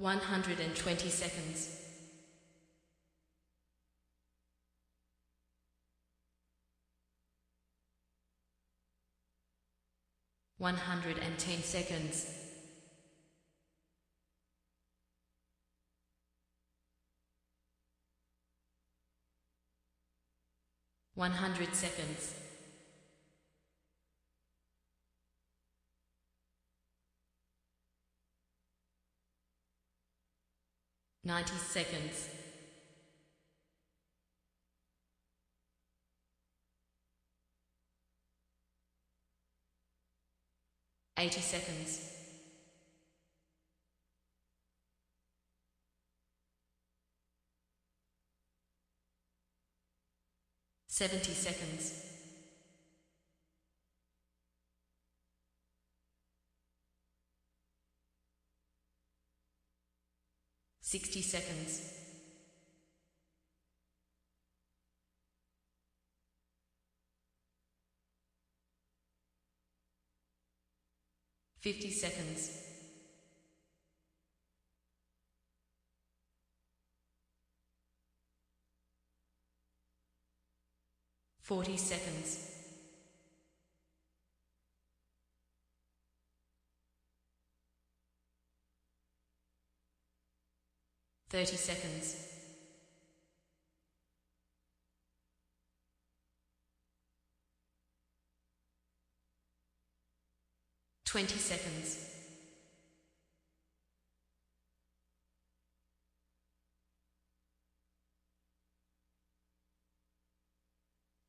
120 seconds. 110 seconds. 100 seconds. 90 seconds. 80 seconds. 70 seconds. 60 seconds. 50 seconds. 40 seconds. 30 seconds. 20 seconds.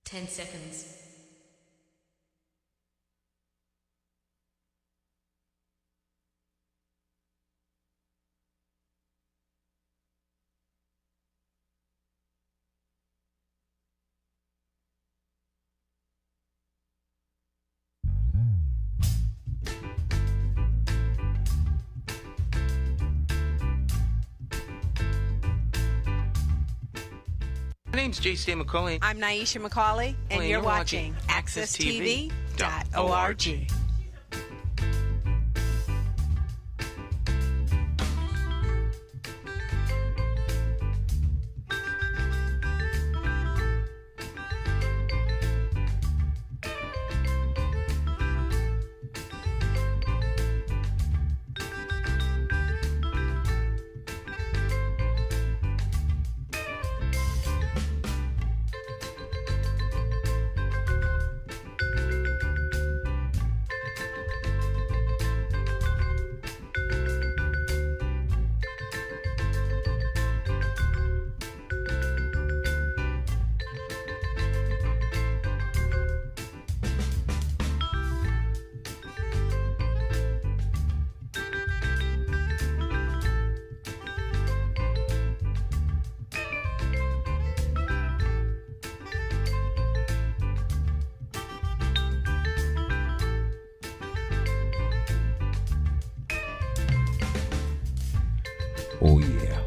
10 seconds. My name's J.C. McCauley. I'm Naisha McCauley, and you're watching AccessTV.org. Oh, yeah.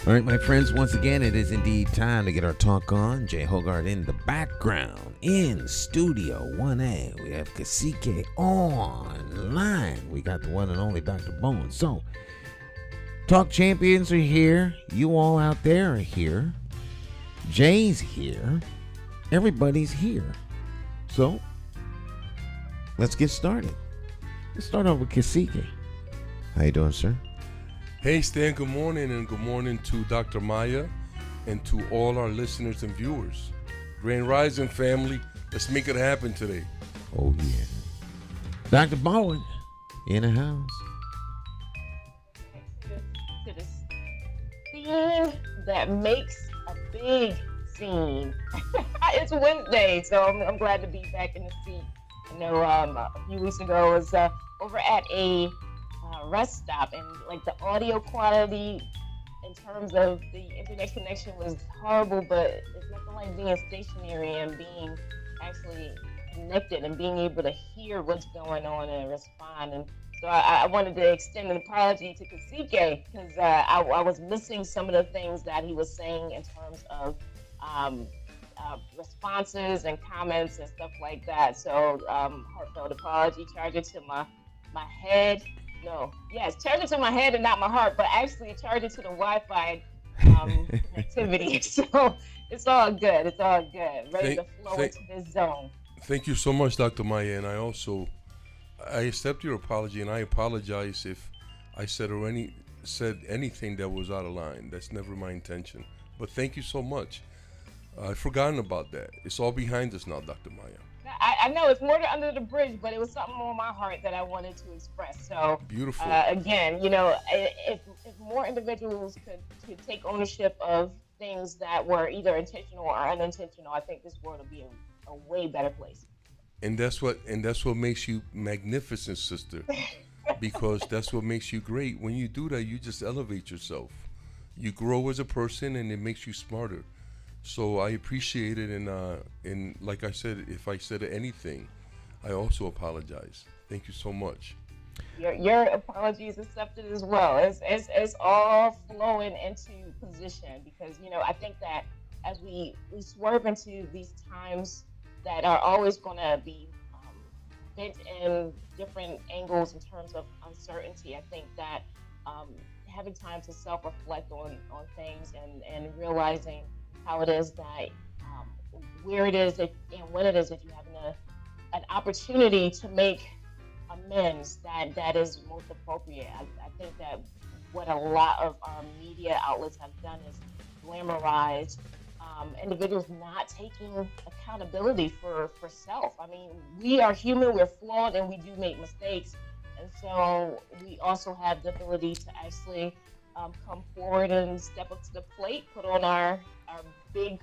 All right, my friends, once again, it is indeed time to get our talk on. Jay Hogarth in the background. In Studio 1A, we have Cacique online. We got the one and only Dr. Bowen. So, Talk Champions are here. You all out there are here. Jay's here. Everybody's here. So, let's get started. Let's start off with Cacique. How you doing, sir? Hey, Stan, good morning, and good morning to Dr. Maya and to all our listeners and viewers. Grand Rising family, let's make it happen today. Oh, yeah. Dr. Bowen in the house. To the scene that makes a big scene. It's Wednesday, so I'm glad to be back in the seat. I know a few weeks ago I was over at a rest stop, and like the audio quality in terms of the internet connection was horrible, but it's nothing like being stationary and being actually connected and being able to hear what's going on and respond. And so I wanted to extend an apology to Cacique because I was missing some of the things that he was saying in terms of responses and comments and stuff like that. So heartfelt apology, charge it to my head. no. Yes, charge it to my head and not my heart, but actually charge it to the Wi-Fi connectivity. So it's all good. It's all good. Ready to flow into this zone. Thank you so much, Dr. Maya, and I accept your apology, and I apologize if I said anything that was out of line. That's never my intention. But thank you so much. I've forgotten about that. It's all behind us now, Dr. Maya. I know it's more than under the bridge, but it was something on my heart that I wanted to express. So beautiful. Again, if more individuals could take ownership of things that were either intentional or unintentional, I think this world would be a way better place. And that's what makes you magnificent, sister. Because that's what makes you great. When you do that, you just elevate yourself. You grow as a person, and it makes you smarter. So I appreciate it, and like I said, if I said anything, I also apologize. Thank you so much. Your apology is accepted as well. It's all flowing into position, because I think that as we swerve into these times that are always going to be bent in different angles in terms of uncertainty, I think that having time to self-reflect on things and realizing how it is that where it is that, and when it is that you have an opportunity to make amends, that is most appropriate. I think that what a lot of our media outlets have done is glamorize individuals not taking accountability for self. I mean, we are human, we're flawed, and we do make mistakes. And so we also have the ability to actually come forward and step up to the plate, put on our big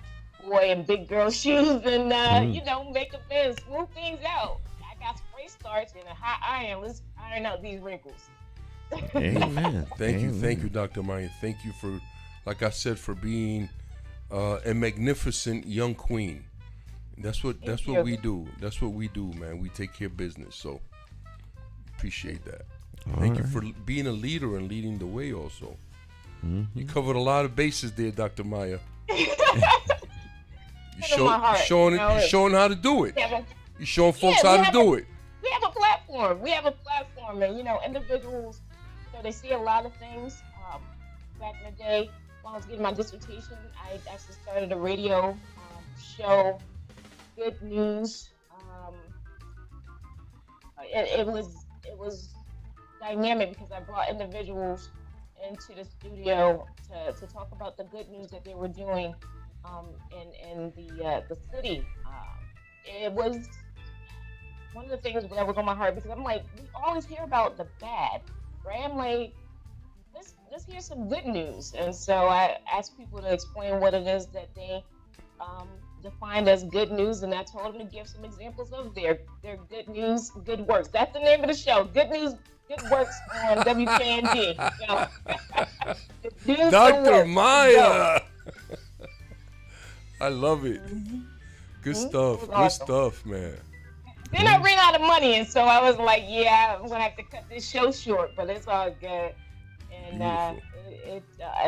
boy and big girl shoes, and make amends, smooth things out. I got spray starch and a hot iron. Let's iron out these wrinkles. Amen. Thank you, Dr. Maya. Thank you for, like I said, for being a magnificent young queen. That's what we do. That's what we do, man. We take care of business. So appreciate that. Thank you for being a leader and leading the way also. Mm-hmm. You covered a lot of bases there, Dr. Maya. You're showing how to do it. You're showing folks how to do it. We have a platform. And, individuals, they see a lot of things. Back in the day, when I was getting my dissertation, I actually started a radio show, Good News. It was dynamic because I brought individuals into the studio to talk about the good news that they were doing in the city. It was one of the things that was on my heart, because I'm like, we always hear about the bad, right? I'm like, let's hear some good news. And so I asked people to explain what it is that they defined as good news, and I told them to give some examples of their good news, good works. That's the name of the show, Good News, Good Works on WKND. Dr. Maya. I love it. Good stuff. Awesome. Good stuff, man. Then I ran out of money, and so I was like, yeah, I'm going to have to cut this show short, but it's all good. And it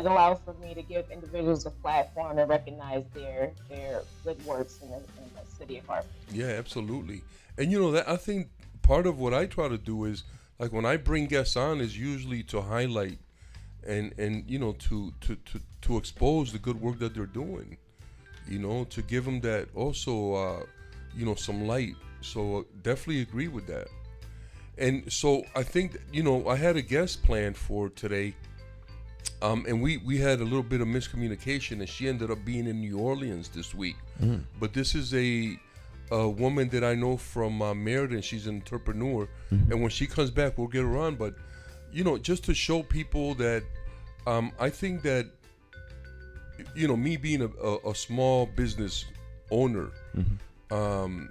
allows for me to give individuals a platform to recognize their good works in the city of Hartford. Yeah, absolutely. And that I think part of what I try to do is, like, when I bring guests on, is usually to highlight and to expose the good work that they're doing. To give them that also some light. So definitely agree with that. And so I think I had a guest planned for today, and we had a little bit of miscommunication, and she ended up being in New Orleans this week. Mm-hmm. But this is a woman that I know from Meriden. She's an entrepreneur, mm-hmm. and when she comes back, we'll get her on. But just to show people that I think that me being a small business owner, mm-hmm.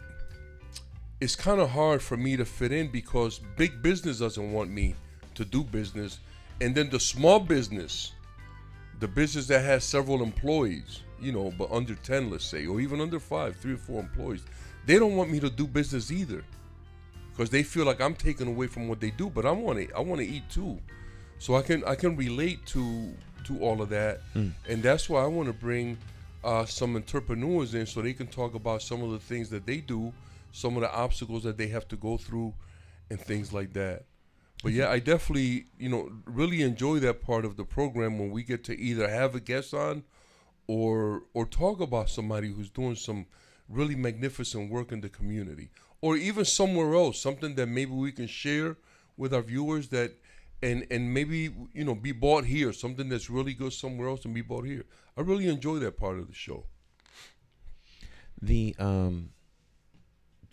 It's kind of hard for me to fit in, because big business doesn't want me to do business, and then the small business, the business that has several employees, but under 10, let's say, or even under 5, 3 or 4 employees, they don't want me to do business either, because they feel like I'm taking away from what they do. But I want to eat too, so I can relate to all of that, and that's why I want to bring some entrepreneurs in, so they can talk about some of the things that they do, some of the obstacles that they have to go through, and things like that. But yeah, I definitely, really enjoy that part of the program when we get to either have a guest on or talk about somebody who's doing some really magnificent work in the community, or even somewhere else, something that maybe we can share with our viewers that and maybe be bought here, something that's really good somewhere else and be bought here. I really enjoy that part of the show. The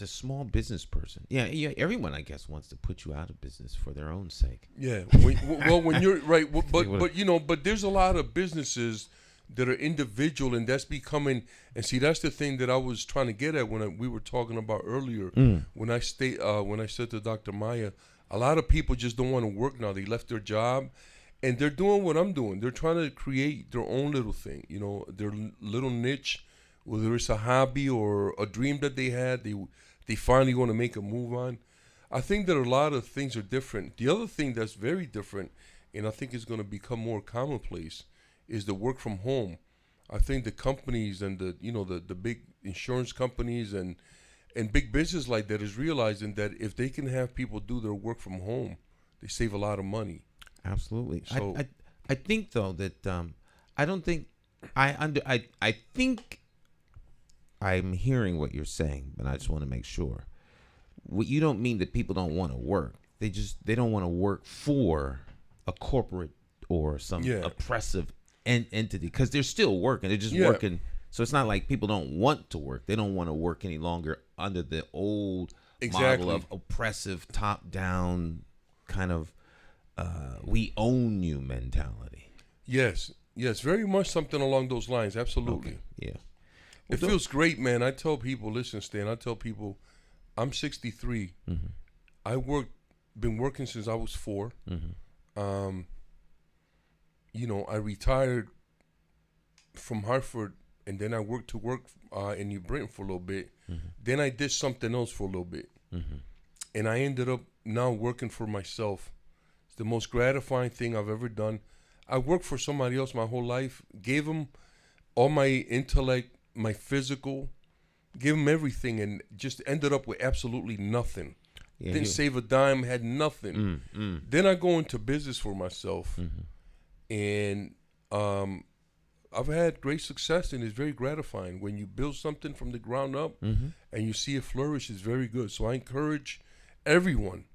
small business person, yeah, everyone I guess wants to put you out of business for their own sake. Yeah, when you're right, but there's a lot of businesses that are individual, and that's becoming. And see, that's the thing that I was trying to get at when we were talking about earlier. When I said to Dr. Maya, a lot of people just don't want to work now. They left their job, and they're doing what I'm doing. They're trying to create their own little thing, their little niche, whether it's a hobby or a dream that they had. They finally want to make a move on. I think that a lot of things are different. The other thing that's very different, and I think is going to become more commonplace, is the work from home. I think the companies and the big insurance companies and big business like that is realizing that if they can have people do their work from home, they save a lot of money. Absolutely. So I think though that I don't think I think I'm hearing what you're saying, but I just want to make sure. What you don't mean that people don't want to work. They don't want to work for a corporate or some oppressive entity, because they're still working. They're just working. So it's not like people don't want to work. They don't want to work any longer under the old model of oppressive top-down kind of we own you mentality. Yes, very much something along those lines. Absolutely. Okay. Yeah. It feels great, man. I tell people, listen, Stan, I'm 63. Mm-hmm. Been working since I was 4. Mm-hmm. I retired from Hartford, and then I worked in New Britain for a little bit. Mm-hmm. Then I did something else for a little bit. Mm-hmm. And I ended up now working for myself. It's the most gratifying thing I've ever done. I worked for somebody else my whole life, gave them all my intellect, my physical, gave them everything, and just ended up with absolutely nothing. Yeah, Didn't save a dime, had nothing. Then I go into business for myself, and I've had great success, and it's very gratifying. When you build something from the ground up and you see it flourish, it's very good. So I encourage everyone,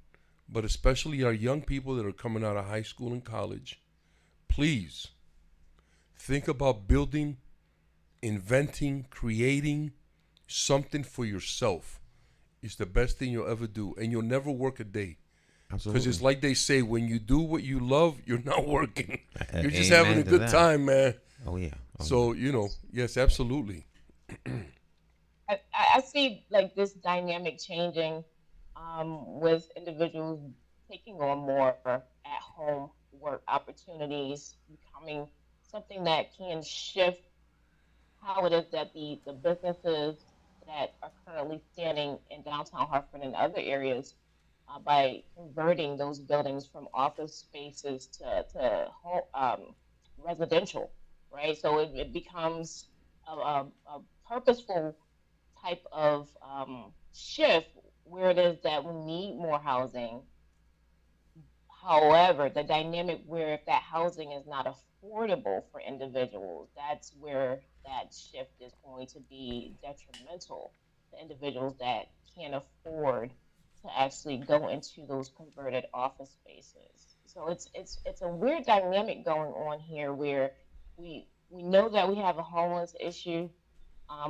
but especially our young people that are coming out of high school and college, please think about building, inventing, creating something for yourself. It's the best thing you'll ever do, and you'll never work a day. Absolutely. Because it's like they say, when you do what you love, you're not working. You're just Amen having a to good that. time, man. Oh yeah. So, yes, absolutely. I see like this dynamic changing with individuals taking on more at-home work opportunities, becoming something that can shift how it is that the businesses that are currently standing in downtown Hartford and other areas by converting those buildings from office spaces to residential, right? So it becomes a purposeful type of shift where it is that we need more housing. However, the dynamic where if that housing is not affordable for individuals, that's where that shift is going to be detrimental to individuals that can't afford to actually go into those converted office spaces. So it's a weird dynamic going on here where we know that we have a homeless issue.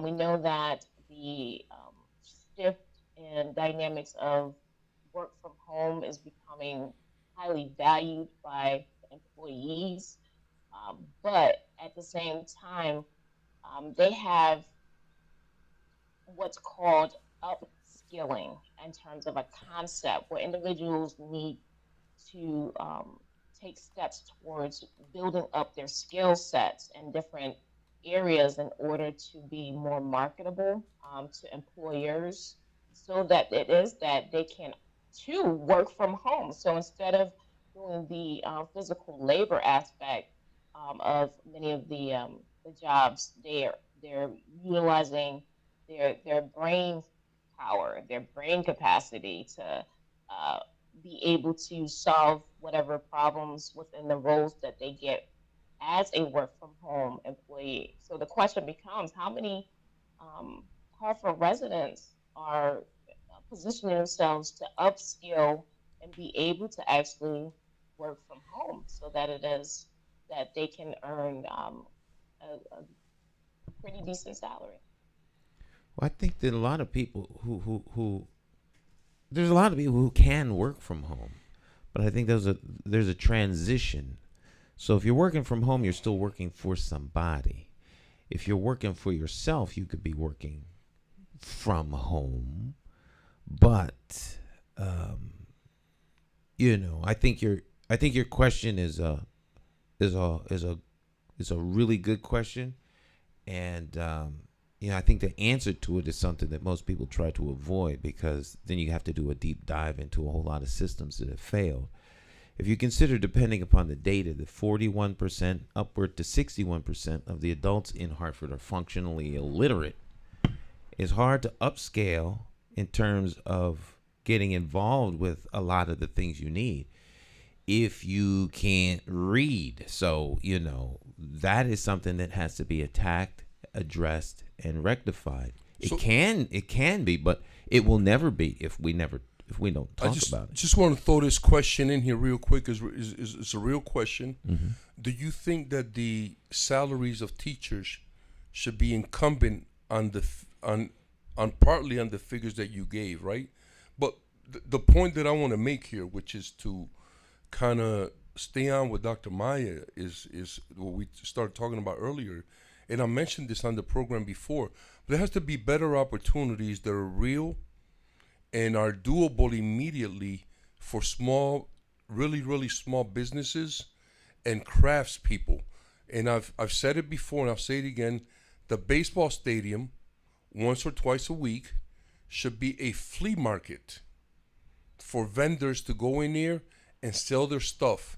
We know that the shift in dynamics of work from home is becoming highly valued by employees, but at the same time, they have what's called upskilling in terms of a concept where individuals need to take steps towards building up their skill sets in different areas in order to be more marketable to employers, so that it is that they can too work from home. So instead of doing the physical labor aspect of many of the jobs, they're utilizing their brain power, their brain capacity to be able to solve whatever problems within the roles that they get as a work from home employee. So the question becomes, how many Hartford residents are positioning themselves to upskill and be able to actually work from home so that it is that they can earn a pretty decent salary. Well, I think that a lot of people who there's a lot of people who can work from home, but I think there's a transition. So if you're working from home, you're still working for somebody. If you're working for yourself, you could be working from home, but I think your question is a really good question, and I think the answer to it is something that most people try to avoid, because then you have to do a deep dive into a whole lot of systems that have failed. If you consider, depending upon the data, that 41% upward to 61% of the adults in Hartford are functionally illiterate, it's hard to upscale in terms of getting involved with a lot of the things you need if you can't read. So, that is something that has to be attacked, addressed, and rectified. It can be, but it will never be if we don't talk about it. Just want to throw this question in here real quick. It's a real question. Mm-hmm. Do you think that the salaries of teachers should be incumbent on partly on the figures that you gave, right? But the point that I want to make here, which is to kind of stay on with Dr. Maya, is what we started talking about earlier. And I mentioned this on the program before. But there has to be better opportunities that are real and are doable immediately for small, really, really small businesses and crafts people. And I've said it before, and I'll say it again. The baseball stadium, once or twice a week, should be a flea market for vendors to go in there and sell their stuff.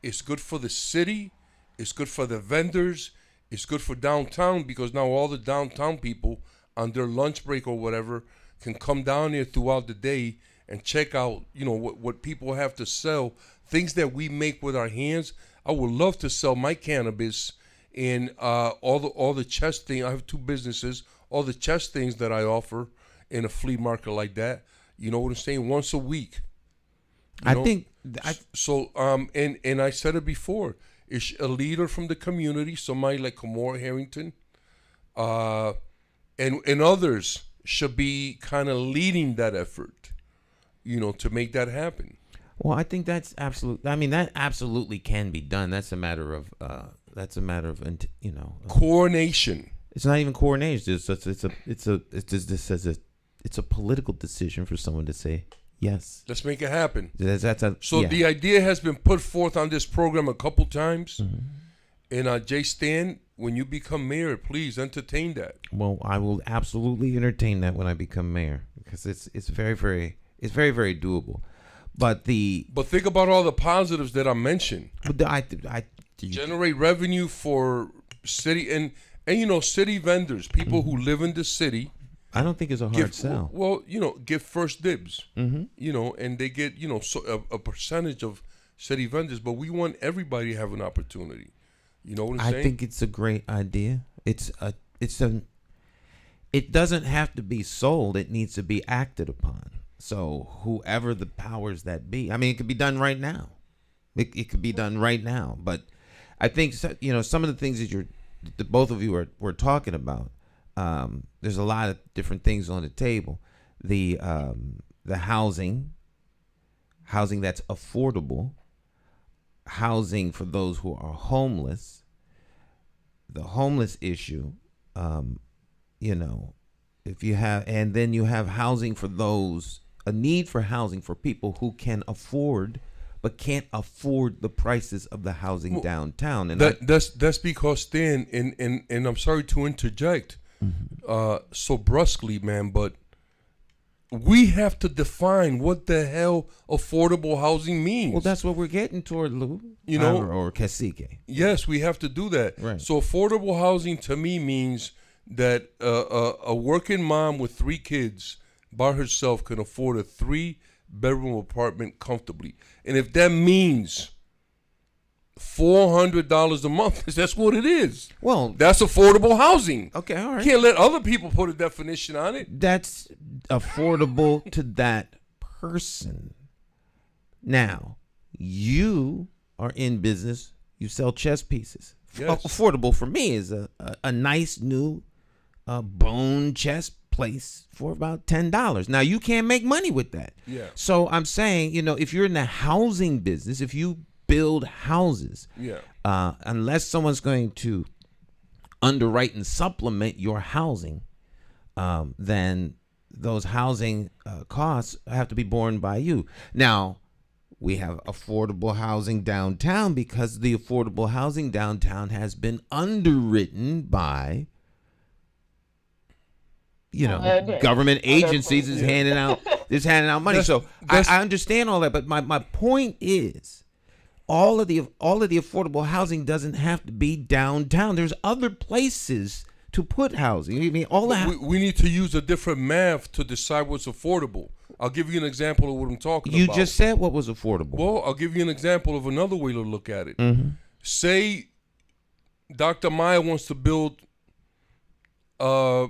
It's good for the city. It's good for the vendors. It's good for downtown, because now all the downtown people on their lunch break or whatever can come down there throughout the day and check out, what people have to sell, things that we make with our hands. I would love to sell my cannabis and all the chest thing. I have two businesses. All the chest things that I offer in a flea market like that. You know what I'm saying? Once a week. And I said it before. It's a leader from the community, somebody like Kamora Harrington, and others should be kind of leading that effort, to make that happen. Well, I think that's absolute. I mean, that absolutely can be done. That's a matter of coordination. It's not even coordination. It's a political decision for someone to say yes. Let's make it happen. The idea has been put forth on this program a couple times. Mm-hmm. And Jay Stan, when you become mayor, please entertain that. Well, I will absolutely entertain that when I become mayor, because it's very, very doable. But think about all the positives that I mentioned. Generate revenue for city and city vendors, people who live in the city. I don't think it's a hard sell. Well, give first dibs. Mm-hmm. And they get a percentage of city vendors, but we want everybody to have an opportunity. You know what I'm saying? I think it's a great idea. It doesn't have to be sold. It needs to be acted upon. So whoever the powers that be, I mean, it could be done right now. It could be done right now. But I think some of the things that both of you were talking about. There's a lot of different things on the table. The housing that's affordable, housing for those who are homeless, the homeless issue, if you have, and then you have housing for those, a need for housing for people who can afford but can't afford the prices of the housing downtown. And that's because Stan, and I'm sorry to interject so brusquely, man, but we have to define what the hell affordable housing means. Well, that's what we're getting toward, Lou. Or Cacique. Yes, we have to do that. Right. So affordable housing to me means that a working mom with 3 kids by herself can afford a 3 bedroom apartment comfortably. And if that means $400 a month, that's what it is. Well, that's affordable housing. Okay, all right. You can't let other people put a definition on it. That's affordable to that person. Now, you are in business. You sell chess pieces. Yes. Affordable for me is a nice new bone chess place for about $10. Now, you can't make money with that. Yeah. So I'm saying, if you're in the housing business, if you build houses, unless someone's going to underwrite and supplement your housing, then those housing costs have to be borne by you. Now, we have affordable housing downtown because the affordable housing downtown has been underwritten by, government agencies is handing out money. So I understand all that, but my point is, all of the affordable housing doesn't have to be downtown. There's other places to put housing. I mean, we need to use a different math to decide what's affordable. I'll give you an example of what I'm talking about. You just said what was affordable. Well, I'll give you an example of another way to look at it. Mm-hmm. Say Dr. Maya wants to build a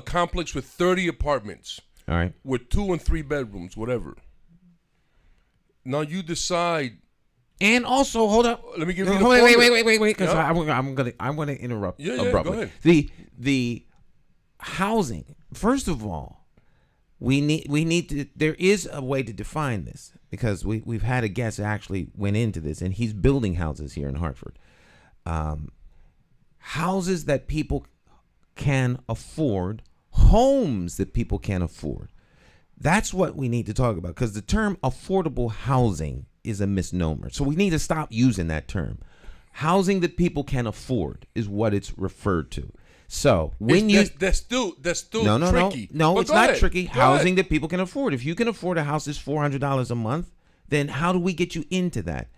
complex with 30 apartments. All right. With 2 and 3 bedrooms, whatever. Now you decide. And also, hold up. Let me give you the wait, because I'm gonna interrupt abruptly. Go ahead. The housing. First of all, we need to. There is a way to define this because we've had a guest that actually went into this, and he's building houses here in Hartford. Houses that people can afford, homes that people can afford. That's what we need to talk about, because the term affordable housing is a misnomer. So we need to stop using that term. Housing that people can afford is what it's referred to. So when that's still tricky. No, it's not tricky. Housing that people can afford. If you can afford a house that's $400 a month, then how do we get you into that?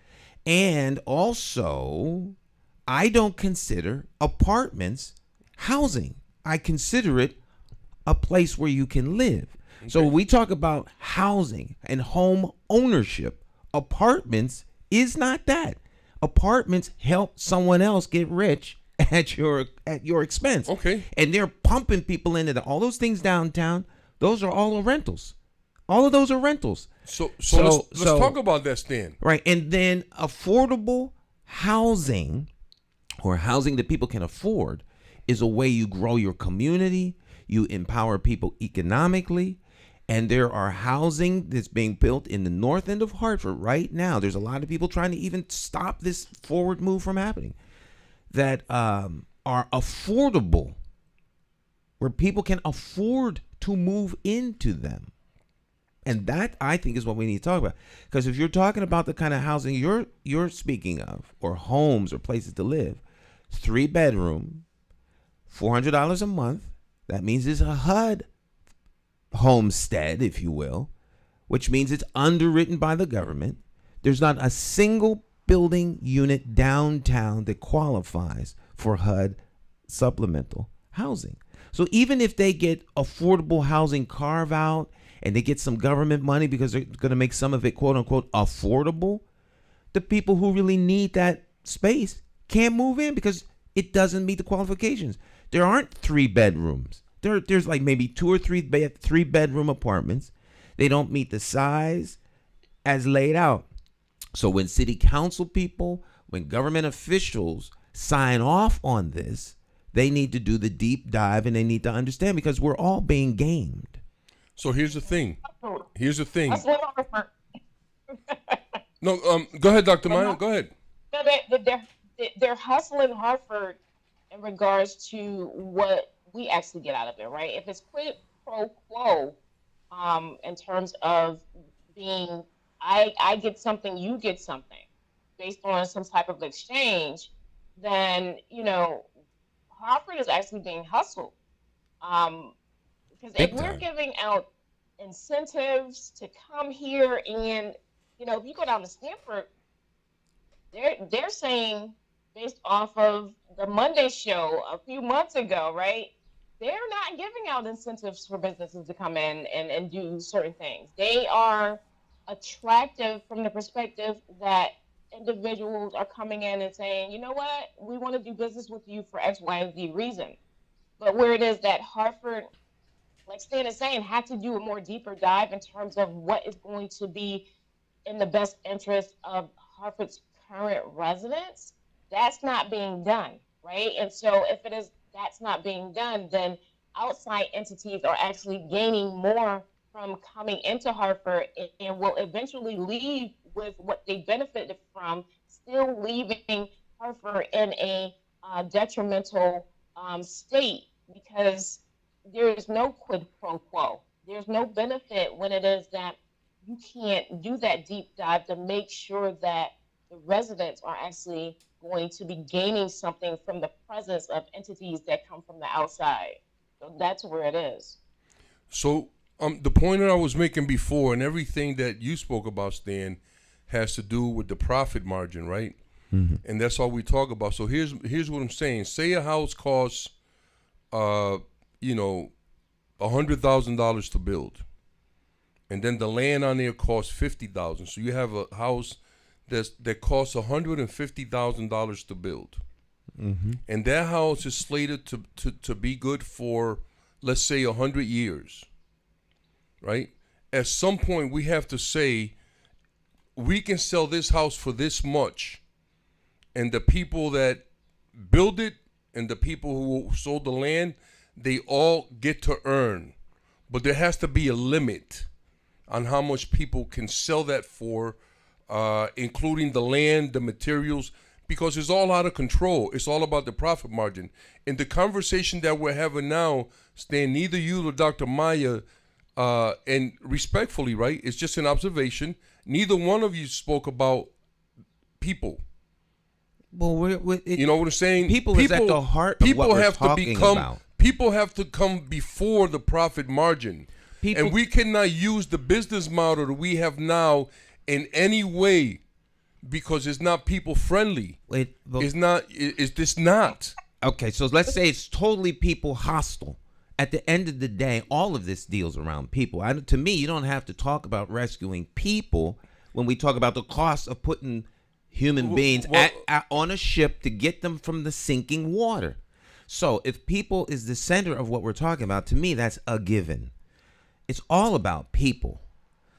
And also, I don't consider apartments housing. I consider it a place where you can live. Okay. So when we talk about housing and home ownership, apartments is not that. Apartments help someone else get rich at your expense. Okay. And they're pumping people into all those things downtown. Those are all rentals. All of those are rentals. So let's talk about that, Stan. Right. And then affordable housing, or housing that people can afford, is a way you grow your community, you empower people economically, and there are housing that's being built in the north end of Hartford right now. There's a lot of people trying to even stop this forward move from happening that are affordable, where people can afford to move into them. And that, I think, is what we need to talk about. Because if you're talking about the kind of housing you're speaking of, or homes or places to live, 3-bedroom, $400 a month, that means it's a HUD homestead, if you will, which means it's underwritten by the government. There's not a single building unit downtown that qualifies for HUD supplemental housing. So even if they get affordable housing carve out and they get some government money because they're going to make some of it, quote unquote, affordable, the people who really need that space can't move in because it doesn't meet the qualifications. There aren't 3 bedrooms. There's like maybe 2 or 3 3-bedroom apartments. They don't meet the size as laid out. So when city council people, when government officials sign off on this, they need to do the deep dive and they need to understand, because we're all being gamed. So here's the thing. That's what I prefer. No, go ahead, Dr. Maya. Go ahead. No, they're hustling Hartford in regards to what we actually get out of it, right? If it's quid pro quo, in terms of being, I get something, you get something, based on some type of exchange, then Hartford is actually being hustled. Because if we're giving out incentives to come here, and if you go down to Stanford, they're saying, based off of the Monday show a few months ago, right? they're not giving out incentives for businesses to come in and do certain things. They are attractive from the perspective that individuals are coming in and saying, you know what, we want to do business with you for X, Y, and Z reason. But where it is that Hartford, like Stan is saying, had to do a more deeper dive in terms of what is going to be in the best interest of Hartford's current residents, that's not being done, right? And so if it is that's not being done, then outside entities are actually gaining more from coming into Hartford and will eventually leave with what they benefited from, still leaving Hartford in a detrimental state, because there is no quid pro quo. There's no benefit when it is that you can't do that deep dive to make sure that the residents are actually going to be gaining something from the presence of entities that come from the outside. So that's where it is. So the point that I was making before, and everything that you spoke about, Stan, has to do with the profit margin, right? Mm-hmm. And that's all we talk about. So here's what I'm saying. Say a house costs, $100,000 to build, and then the land on there costs $50,000. So you have a house that costs $150,000 to build, mm-hmm. and that house is slated to be good for, let's say, 100 years, right? At some point, we have to say, we can sell this house for this much, and the people that build it and the people who sold the land, they all get to earn. But there has to be a limit on how much people can sell that for, including the land, the materials, because it's all out of control. It's all about the profit margin. In the conversation that we're having now, Stan, neither you nor Dr. Maya, and respectfully, right, it's just an observation, neither one of you spoke about people. Well, you know what I'm saying? People is at the heart of what we're talking about. People have to come before the profit margin. And we cannot use the business model that we have now in any way, because it's not people friendly. It's this not. Okay, so let's say it's totally people hostile. At the end of the day, all of this deals around people. To me, you don't have to talk about rescuing people when we talk about the cost of putting human beings on a ship to get them from the sinking water. So if people is the center of what we're talking about, to me, that's a given. It's all about people.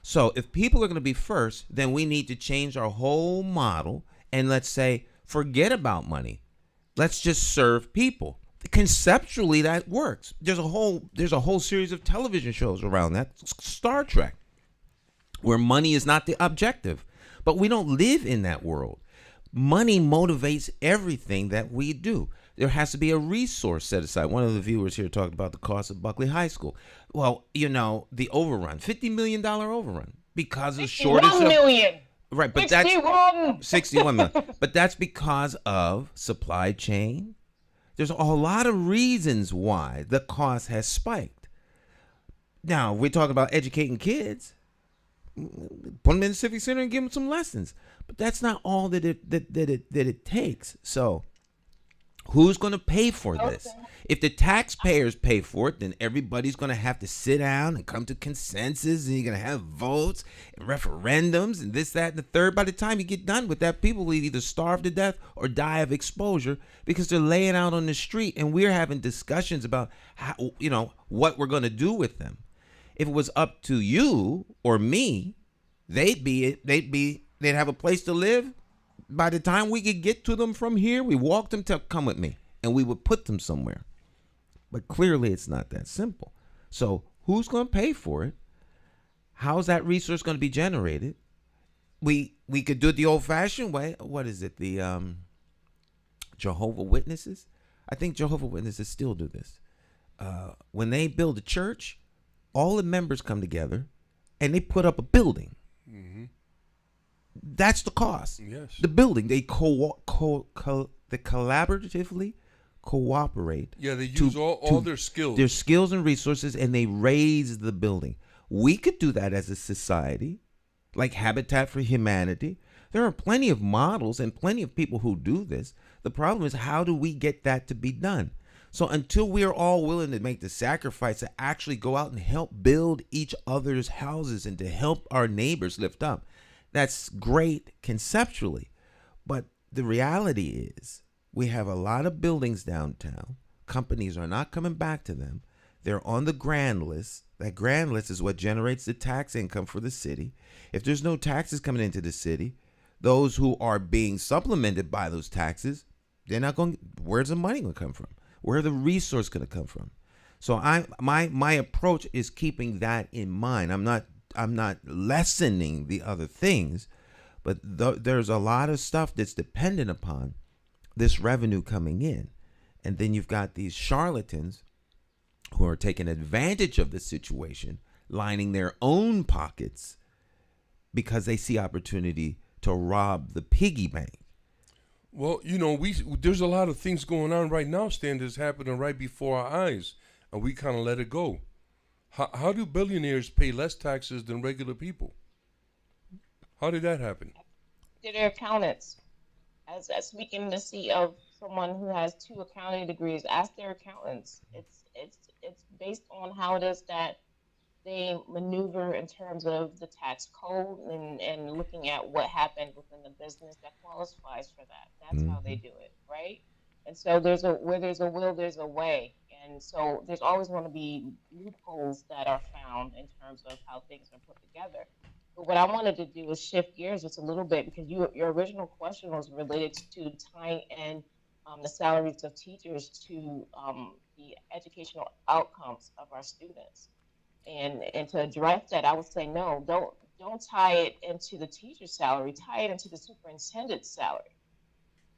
So if people are going to be first, then we need to change our whole model and let's say, forget about money. Let's just serve people. Conceptually, that works. There's a whole series of television shows around that. Star Trek, where money is not the objective. But we don't live in that world. Money motivates everything that we do. There has to be a resource set aside. One of the viewers here talked about the cost of Buckley High School. Well, the overrun, $50 million overrun because of shortage of... $61 million. Right, but 61 million. But that's because of supply chain. There's a lot of reasons why the cost has spiked. Now, we're talking about educating kids. Put them in the Civic Center and give them some lessons. But that's not all that it takes. So who's going to pay for this? If the taxpayers pay for it, then everybody's going to have to sit down and come to consensus, and you're going to have votes and referendums and this, that, and the third. By the time you get done with that, people will either starve to death or die of exposure because they're laying out on the street, and we're having discussions about how, what we're going to do with them. If it was up to you or me, they'd have a place to live. By the time we could get to them from here, we walk them to come with me, and we would put them somewhere. But clearly, it's not that simple. So who's going to pay for it? How's that resource going to be generated? We could do it the old-fashioned way. What is it? The Jehovah's Witnesses? I think Jehovah's Witnesses still do this. When they build a church, all the members come together and they put up a building. Mm-hmm. That's the cost. Yes. The building. They collaboratively cooperate. Yeah, they use all their skills. Their skills and resources, and they raise the building. We could do that as a society, like Habitat for Humanity. There are plenty of models and plenty of people who do this. The problem is, how do we get that to be done? So until we're all willing to make the sacrifice to actually go out and help build each other's houses and to help our neighbors lift up, that's great conceptually. But the reality is we have a lot of buildings downtown. Companies are not coming back to them. They're on the grand list. That grand list is what generates the tax income for the city. If there's no taxes coming into the city, those who are being supplemented by those taxes, they're not going. Where's the money going to come from? Where are the resources going to come from? So my approach is keeping that in mind. I'm not lessening the other things, but there's a lot of stuff that's dependent upon this revenue coming in, and then you've got these charlatans who are taking advantage of the situation, lining their own pockets because they see opportunity to rob the piggy bank. Well, there's a lot of things going on right now, Stan, that's happening right before our eyes, and we kind of let it go. How do billionaires pay less taxes than regular people? How did that happen? They're accountants. As speaking the seat of someone who has 2 accounting degrees, ask their accountants. It's based on how it is that they maneuver in terms of the tax code and looking at what happened within the business that qualifies for that. That's how they do it, right? And so where there's a will, there's a way. And so there's always going to be loopholes that are found in terms of how things are put together. But what I wanted to do is shift gears just a little bit, because your original question was related to tying in the salaries of teachers to the educational outcomes of our students. And to address that, I would say no, don't tie it into the teacher's salary, tie it into the superintendent's salary.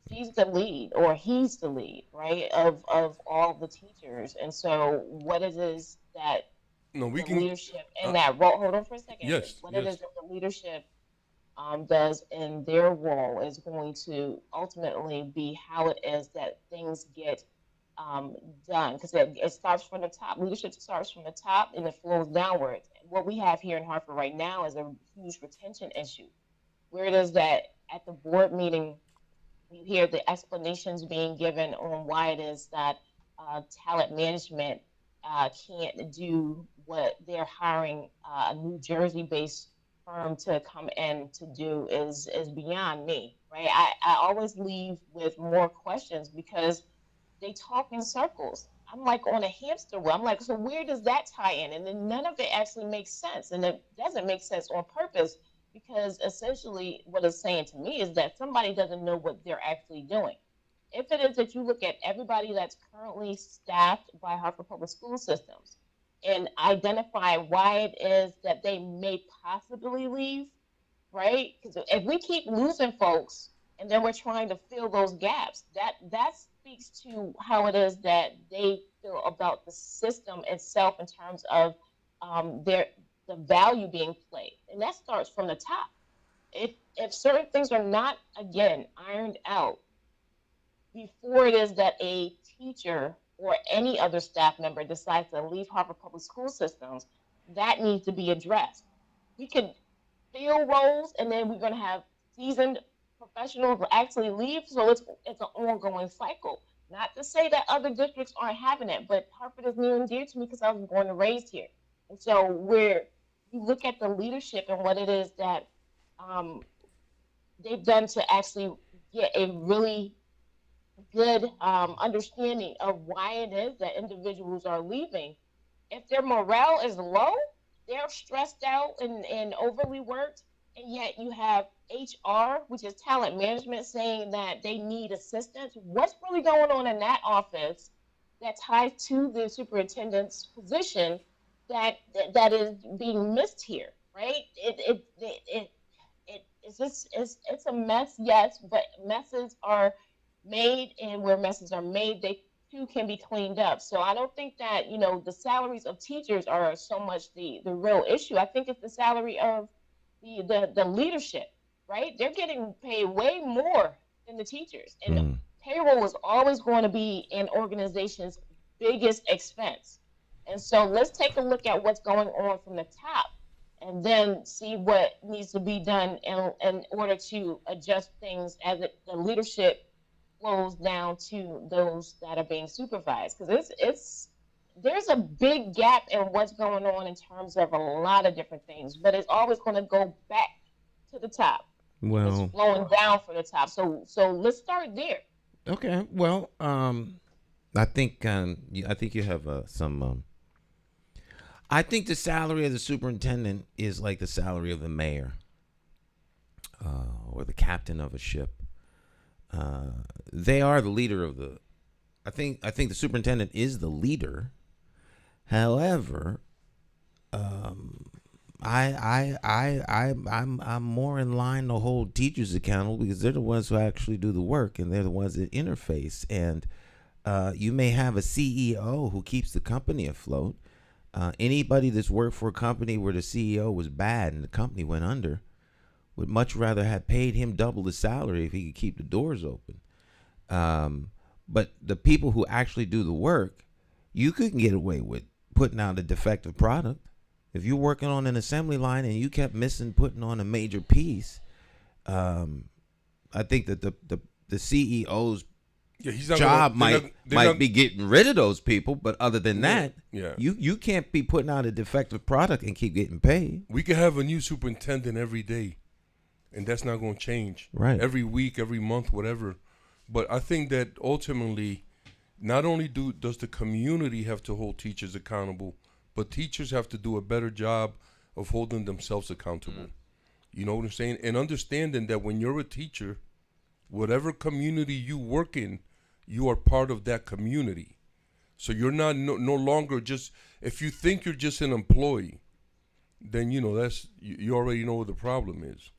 She's the lead, or he's the lead, right, of all the teachers. And so what it is that leadership in that role, hold on for a second. Yes. It is that the leadership does in their role is going to ultimately be how it is that things get done, because it starts from the top. Leadership starts from the top and it flows downward. What we have here in Hartford right now is a huge retention issue, where it is that at the board meeting, you hear the explanations being given on why it is that talent management can't do what they're hiring a New Jersey-based firm to come in to do is beyond me, right? I always leave with more questions because they talk in circles. I'm like on a hamster wheel. I'm like, so where does that tie in? And then none of it actually makes sense. And it doesn't make sense on purpose, because essentially what it's saying to me is that somebody doesn't know what they're actually doing. If it is that you look at everybody that's currently staffed by Hartford Public School Systems and identify why it is that they may possibly leave, right? Because if we keep losing folks and then we're trying to fill those gaps, that speaks to how it is that they feel about the system itself in terms of the value being played. And that starts from the top. If certain things are not, again, ironed out before it is that a teacher or any other staff member decides to leave Hartford Public School Systems, that needs to be addressed. We could fill roles, and then we're going to have seasoned professionals actually leave, so it's an ongoing cycle. Not to say that other districts aren't having it, but Hartford is near and dear to me because I was born and raised here. And so where you look at the leadership and what it is that they've done to actually get a really good understanding of why it is that individuals are leaving. If their morale is low, they're stressed out and overly worked, and yet you have HR, which is talent management, saying that they need assistance. What's really going on in that office that ties to the superintendent's position that is being missed here, right? It's a mess, yes, but messes are made, and where messes are made, they too can be cleaned up. So I don't think that the salaries of teachers are so much the real issue. I think it's the salary of the leadership, right? They're getting paid way more than the teachers, and payroll is always going to be an organization's biggest expense. And so let's take a look at what's going on from the top, and then see what needs to be done in order to adjust things as the leadership flows down to those that are being supervised, because it's there's a big gap in what's going on in terms of a lot of different things, but it's always going to go back to the top. Well, It's flowing down from the top. So let's start there. okay. Well, I think you have some. I think the salary of the superintendent is like the salary of the mayor, or the captain of a ship. They are the leader of the. I think the superintendent is the leader. However, I'm more in line to hold teachers accountable because they're the ones who actually do the work and they're the ones that interface. And you may have a CEO who keeps the company afloat. Anybody that's worked for a company where the CEO was bad and the company went under would much rather have paid him double the salary if he could keep the doors open. But the people who actually do the work, you couldn't get away with putting out a defective product. If you're working on an assembly line and you kept missing putting on a major piece, I think that the CEO's job might be getting rid of those people, but other than that, you can't be putting out a defective product and keep getting paid. We could have a new superintendent every day, and that's not going to change. Right. Every week, every month, whatever. But I think that ultimately, not only does the community have to hold teachers accountable, but teachers have to do a better job of holding themselves accountable. You know what I'm saying? And understanding that when you're a teacher, whatever community you work in, you are part of that community. So you're not no longer just, if you think you're just an employee, then that's you already know what the problem is.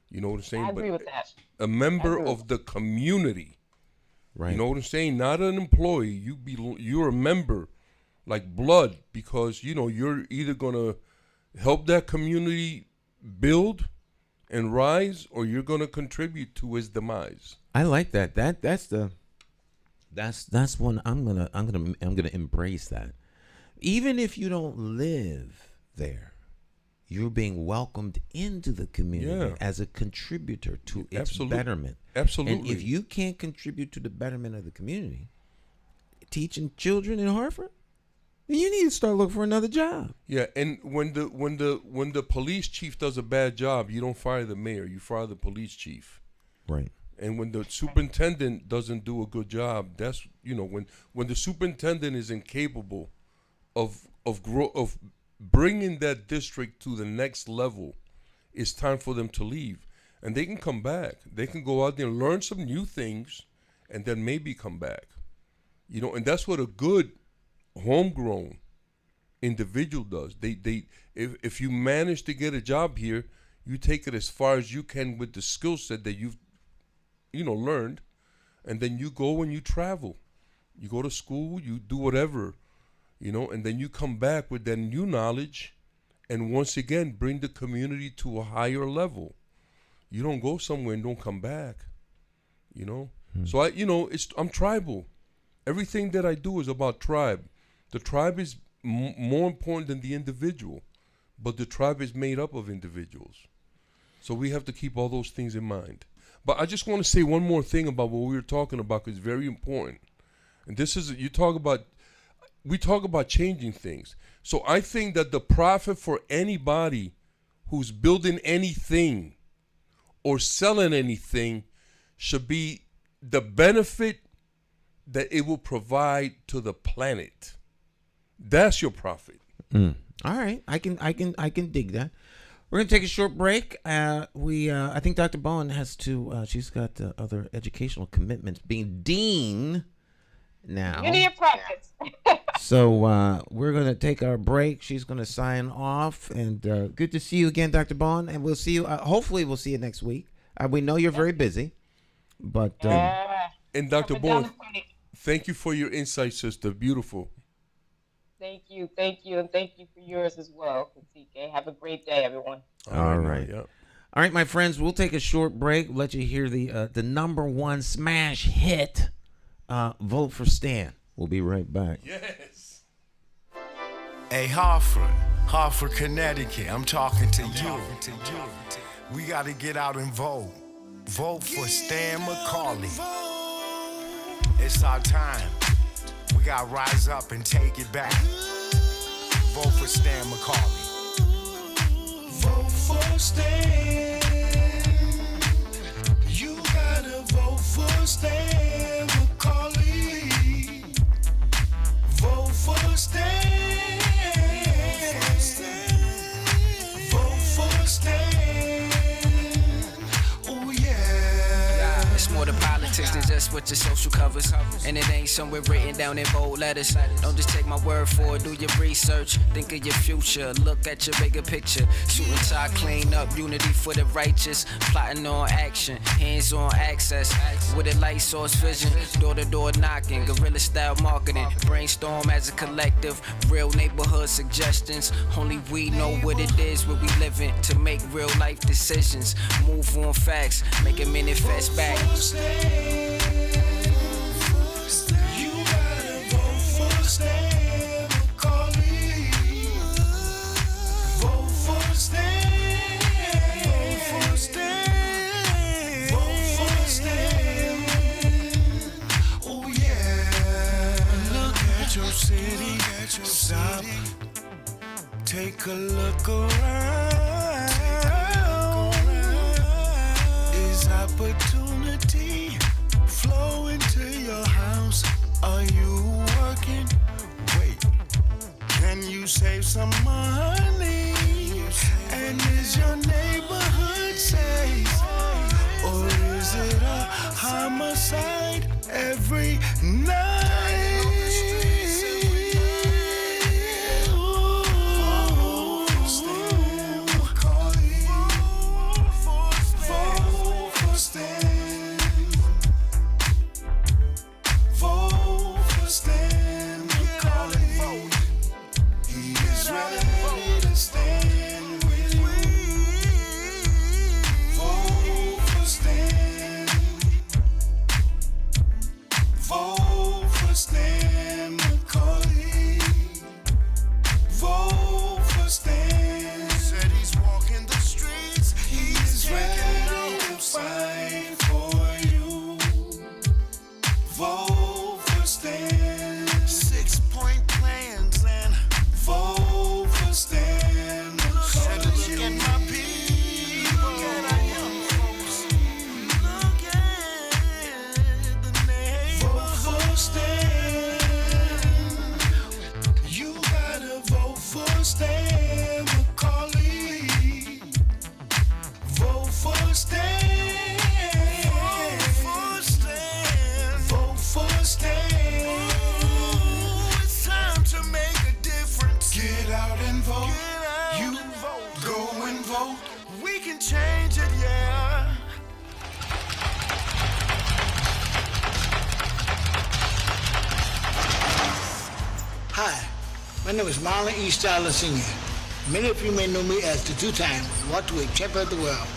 You know what I'm saying? I agree with that. A member of the community. Right. You know what I'm saying? Not an employee. You're a member, like blood, because you're either gonna help that community build and rise, or you're gonna contribute to its demise. I like that. That's one I'm gonna embrace that. Even if you don't live there, you're being welcomed into the community as a contributor to its betterment. Absolutely. And if you can't contribute to the betterment of the community, teaching children in Hartford, then you need to start looking for another job. Yeah, and when the police chief does a bad job, you don't fire the mayor, you fire the police chief. Right. And when the superintendent doesn't do a good job, that's when the superintendent is incapable of bringing that district to the next level, it's time for them to leave. And they can come back. They can go out there and learn some new things and then maybe come back. And that's what a good homegrown individual does. If you manage to get a job here, you take it as far as you can with the skill set that you've learned, and then you go and you travel. You go to school, you do whatever, and then you come back with that new knowledge and once again bring the community to a higher level. You don't go somewhere and don't come back, So I'm tribal. Everything that I do is about tribe. The tribe is more important than the individual, but the tribe is made up of individuals. So we have to keep all those things in mind. But I just want to say one more thing about what we were talking about, because it's very important. And this is, we talk about changing things. So I think that the profit for anybody who's building anything or selling anything should be the benefit that it will provide to the planet. That's your profit. All right, I can dig that. We're gonna take a short break. I think Dr. Bowen has to. She's got other educational commitments. Being dean now. You need your profits. So we're gonna take our break. She's gonna sign off, and good to see you again, Dr. Bowen. And we'll see you. Hopefully, we'll see you next week. We know you're very busy, but and Dr. Bowen, thank you for your insight, sister. Beautiful. Thank you, and thank you for yours as well, TK. Have a great day, everyone. All right. All right, my friends, we'll take a short break. Let you hear the number one smash hit, Vote for Stan. We'll be right back. Yes. Hey, Hartford, Connecticut, I'm talking to you. We got to get out and vote. Vote for Stan McCauley. It's our time. We gotta rise up and take it back. Vote for Stan McCauley. Vote for Stan. You gotta vote for Stan McCauley. Vote for Stan. Vote for Stan. Oh yeah. It's more than politics than just what your social covers. And it ain't somewhere written down in bold letters. Don't just take my word for it, do your research. Think of your future, look at your bigger picture. Suit and tie, clean up, unity for the righteous. Plotting on action, hands on access. With a light source vision, door to door knocking. Guerrilla style marketing, brainstorm as a collective. Real neighborhood suggestions. Only we know what it is where we living. To make real life decisions. Move on facts, make it manifest back. You gotta vote for Stan McCauley. Vote for Stan. Vote for Stan. Vote for Stan. Oh yeah. Look at your city. Stop. Take a look around. Is opportunity flow into your house? Are you working? Wait, can you save some money? And is your neighborhood safe? Or is it a homicide every night? My name is Marlon E. Starler Sr. Many of you may know me as the two-time welterweight champion of the world.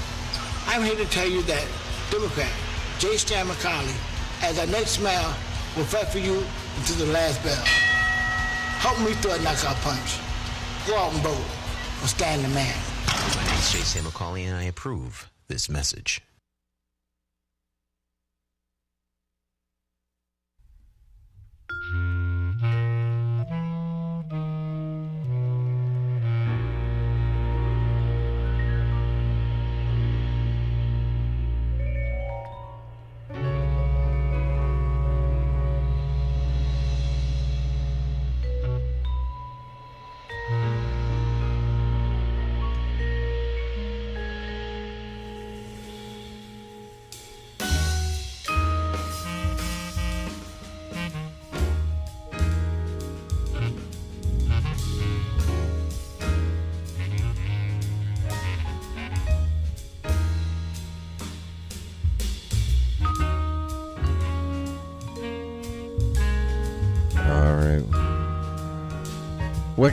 I'm here to tell you that Democrat J. Stan McCauley, as our next mayor, will fight for you until the last bell. Help me throw a knockout punch. Go out and vote for Stan the man. My name is J. Stan McCauley, and I approve this message.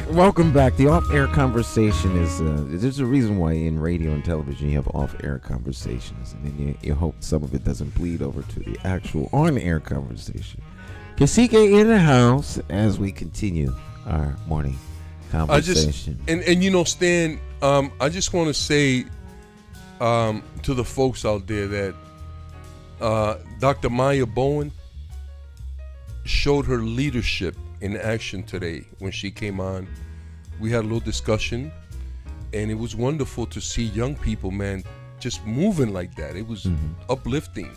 Welcome back. The off-air conversation is there's a reason why in radio and television you have off-air conversations, and then you hope some of it doesn't bleed over to the actual on-air conversation. Kasika in the house as we continue our morning conversation. And you know, Stan, I just want to say to the folks out there that Dr. Maya Bowen, showed her leadership in action today when she came on. We had a little discussion, and it was wonderful to see young people, man, just moving like that. It was uplifting.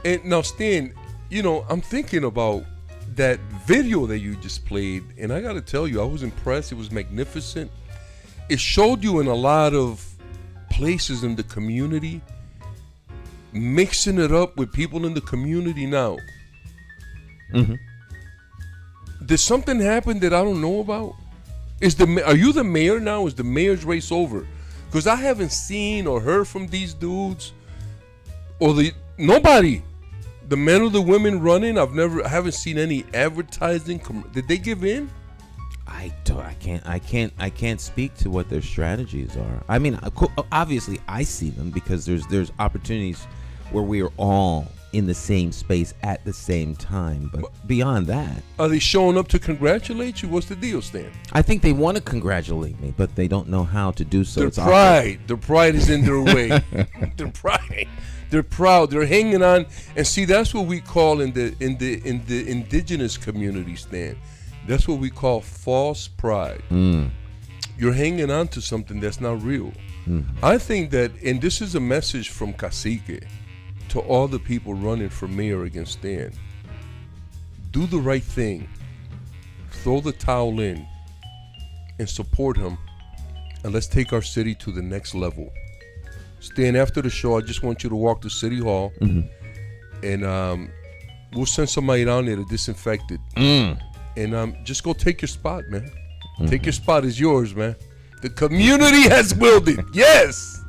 And now, Stan, you know, I'm thinking about that video that you just played, and I got to tell you, I was impressed. It was magnificent. It showed you in a lot of places in the community, mixing it up with people in the community now. Did something happen that I don't know about? Are you the mayor now? Is the mayor's race over? Because I haven't seen or heard from these dudes or nobody. The men or the women running, I haven't seen any advertising. Did they give in? I can't speak to what their strategies are. I mean, obviously I see them because there's opportunities where we are all in the same space at the same time. But beyond that, are they showing up to congratulate you? What's the deal, Stan? I think they want to congratulate me, but they don't know how to do so. Their pride is in their way. They're proud. They're hanging on. And see, that's what we call in the indigenous community, Stan. That's what we call false pride. You're hanging on to something that's not real. I think that, and this is a message from Cacique to all the people running for mayor against Stan. Do the right thing. Throw the towel in and support him. And let's take our city to the next level. Stan, after the show, I just want you to walk to City Hall, and we'll send somebody down there to disinfect it. And just go take your spot, man. Take your spot. Is yours, man. The community has willed it. Yes.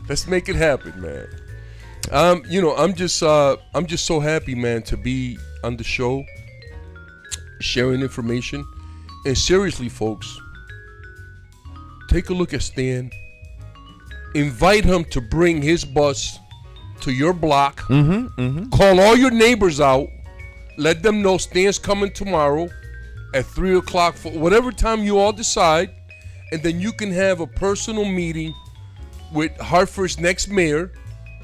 Let's make it happen, man. You know, I'm just so happy, man, to be on the show, sharing information. And seriously, folks, take a look at Stan. Invite him to bring his bus to your block. Call all your neighbors out. Let them know Stan's coming tomorrow at 3 o'clock for whatever time you all decide. And then you can have a personal meeting with Hartford's next mayor.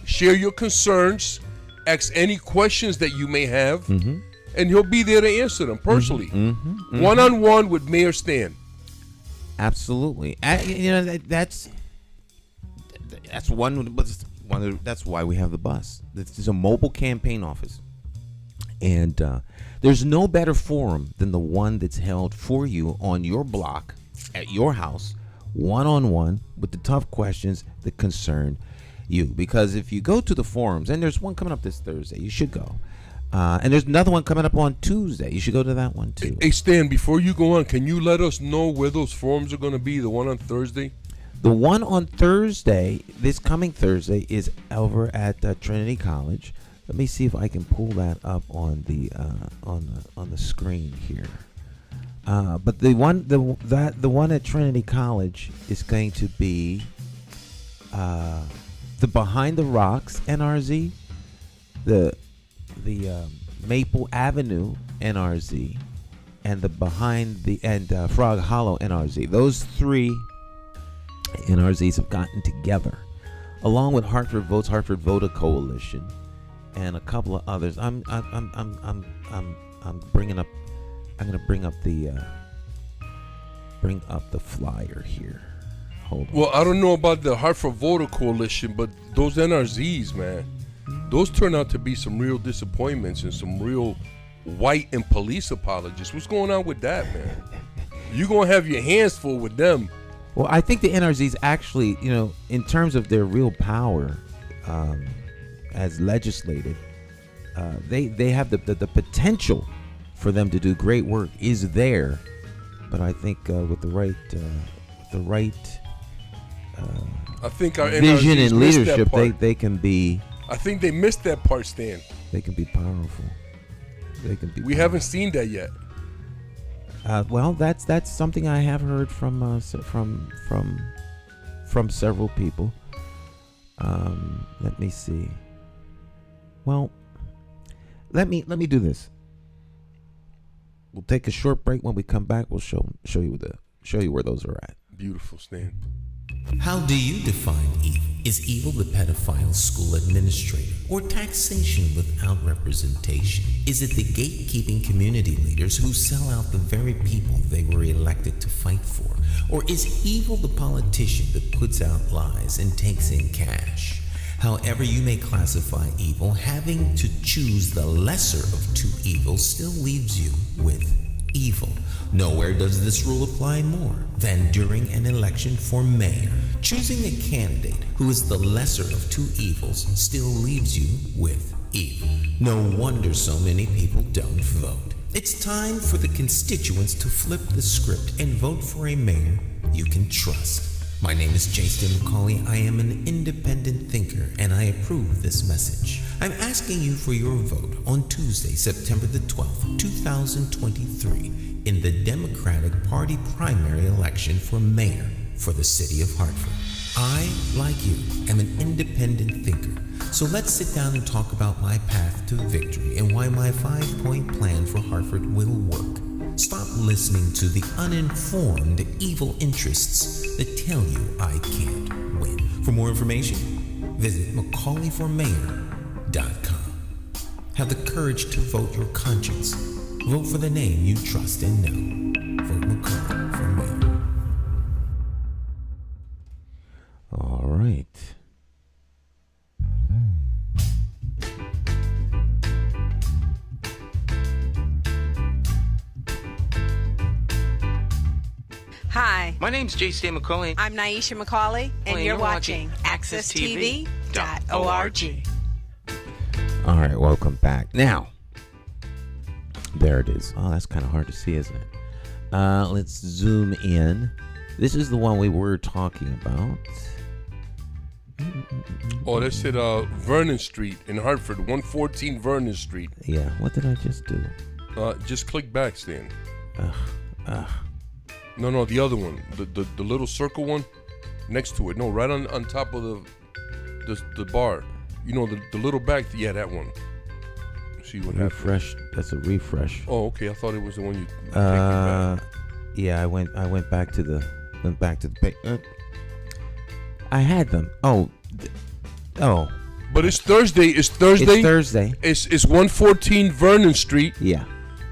Share your concerns. Ask any questions that you may have. And he'll be there to answer them personally. One-on-one with Mayor Stan. Absolutely. You know, that's one. That's why we have the bus. This is a mobile campaign office, and there's no better forum than the one that's held for you on your block, at your house, one-on-one with the tough questions that concern you. Because if you go to the forums, and there's one coming up this Thursday, you should go. And there's another one coming up on Tuesday. You should go to that one too. Hey Stan, before you go on, can you let us know where those forums are going to be? The one on Thursday. The one on Thursday, this coming Thursday, is over at Trinity College. Let me see if I can pull that up on the screen here. But the one at Trinity College is going to be the Behind the Rocks NRZ, the Maple Avenue NRZ, and the Frog Hollow NRZ. Those three NRZs have gotten together, along with Hartford Votes, Hartford Voter Coalition, and a couple of others. I'm bringing up. I'm gonna bring up the flyer here. Hold on. Well, I don't know about the Hartford Voter Coalition, but those NRZs, man, those turn out to be some real disappointments and some real white and police apologists. What's going on with that, man? You're gonna have your hands full with them. Well, I think the NRZs actually, you know, in terms of their real power as legislated, they have the potential for them to do great work is there, but I think with the right I think our vision NRZs and leadership, they can be. I think they missed that part, Stan. They can be powerful. We haven't seen that yet. Well, that's something I have heard from several people. Let me see. Well, let me do this. We'll take a short break. When we come back, we'll show you where those are at. Beautiful, Stan. How do you define evil? Is evil the pedophile school administrator or taxation without representation? Is it the gatekeeping community leaders who sell out the very people they were elected to fight for? Or is evil the politician that puts out lies and takes in cash? However you may classify evil, having to choose the lesser of two evils still leaves you with evil. Nowhere does this rule apply more than during an election for mayor. Choosing a candidate who is the lesser of two evils still leaves you with evil. No wonder so many people don't vote. It's time for the constituents to flip the script and vote for a mayor you can trust. My name is Jason McCauley. I am an independent thinker, and I approve this message. I'm asking you for your vote on Tuesday, September the 12th, 2023, in the Democratic Party primary election for mayor for the city of Hartford. I, like you, am an independent thinker. So let's sit down and talk about my path to victory and why my 5-point plan for Hartford will work. Stop listening to the uninformed evil interests that tell you I can't win. For more information, visit McCauleyformayor.com. Have the courage to vote your conscience. Vote for the name you trust and know. Vote McCauley for mayor. All right. Hi. My name's J.C. McCauley. I'm Naisha McCauley, and you're watching AccessTV.org. All right, welcome back. Now, there it is. Oh, that's kind of hard to see, isn't it? Let's zoom in. This is the one we were talking about. Oh, that's at Vernon Street in Hartford, 114 Vernon Street. Yeah, what did I just do? Just click back, Stan. No, the other one, the little circle one, next to it. No, right on top of the bar. You know, the little back. Yeah, that one. See what refresh. happened. That's a refresh. Oh, okay. I thought it was the one you. Back. Yeah, I went back to the I had them. Oh. But it's Thursday. It's Thursday. It's Thursday. It's 114 Vernon Street. Yeah.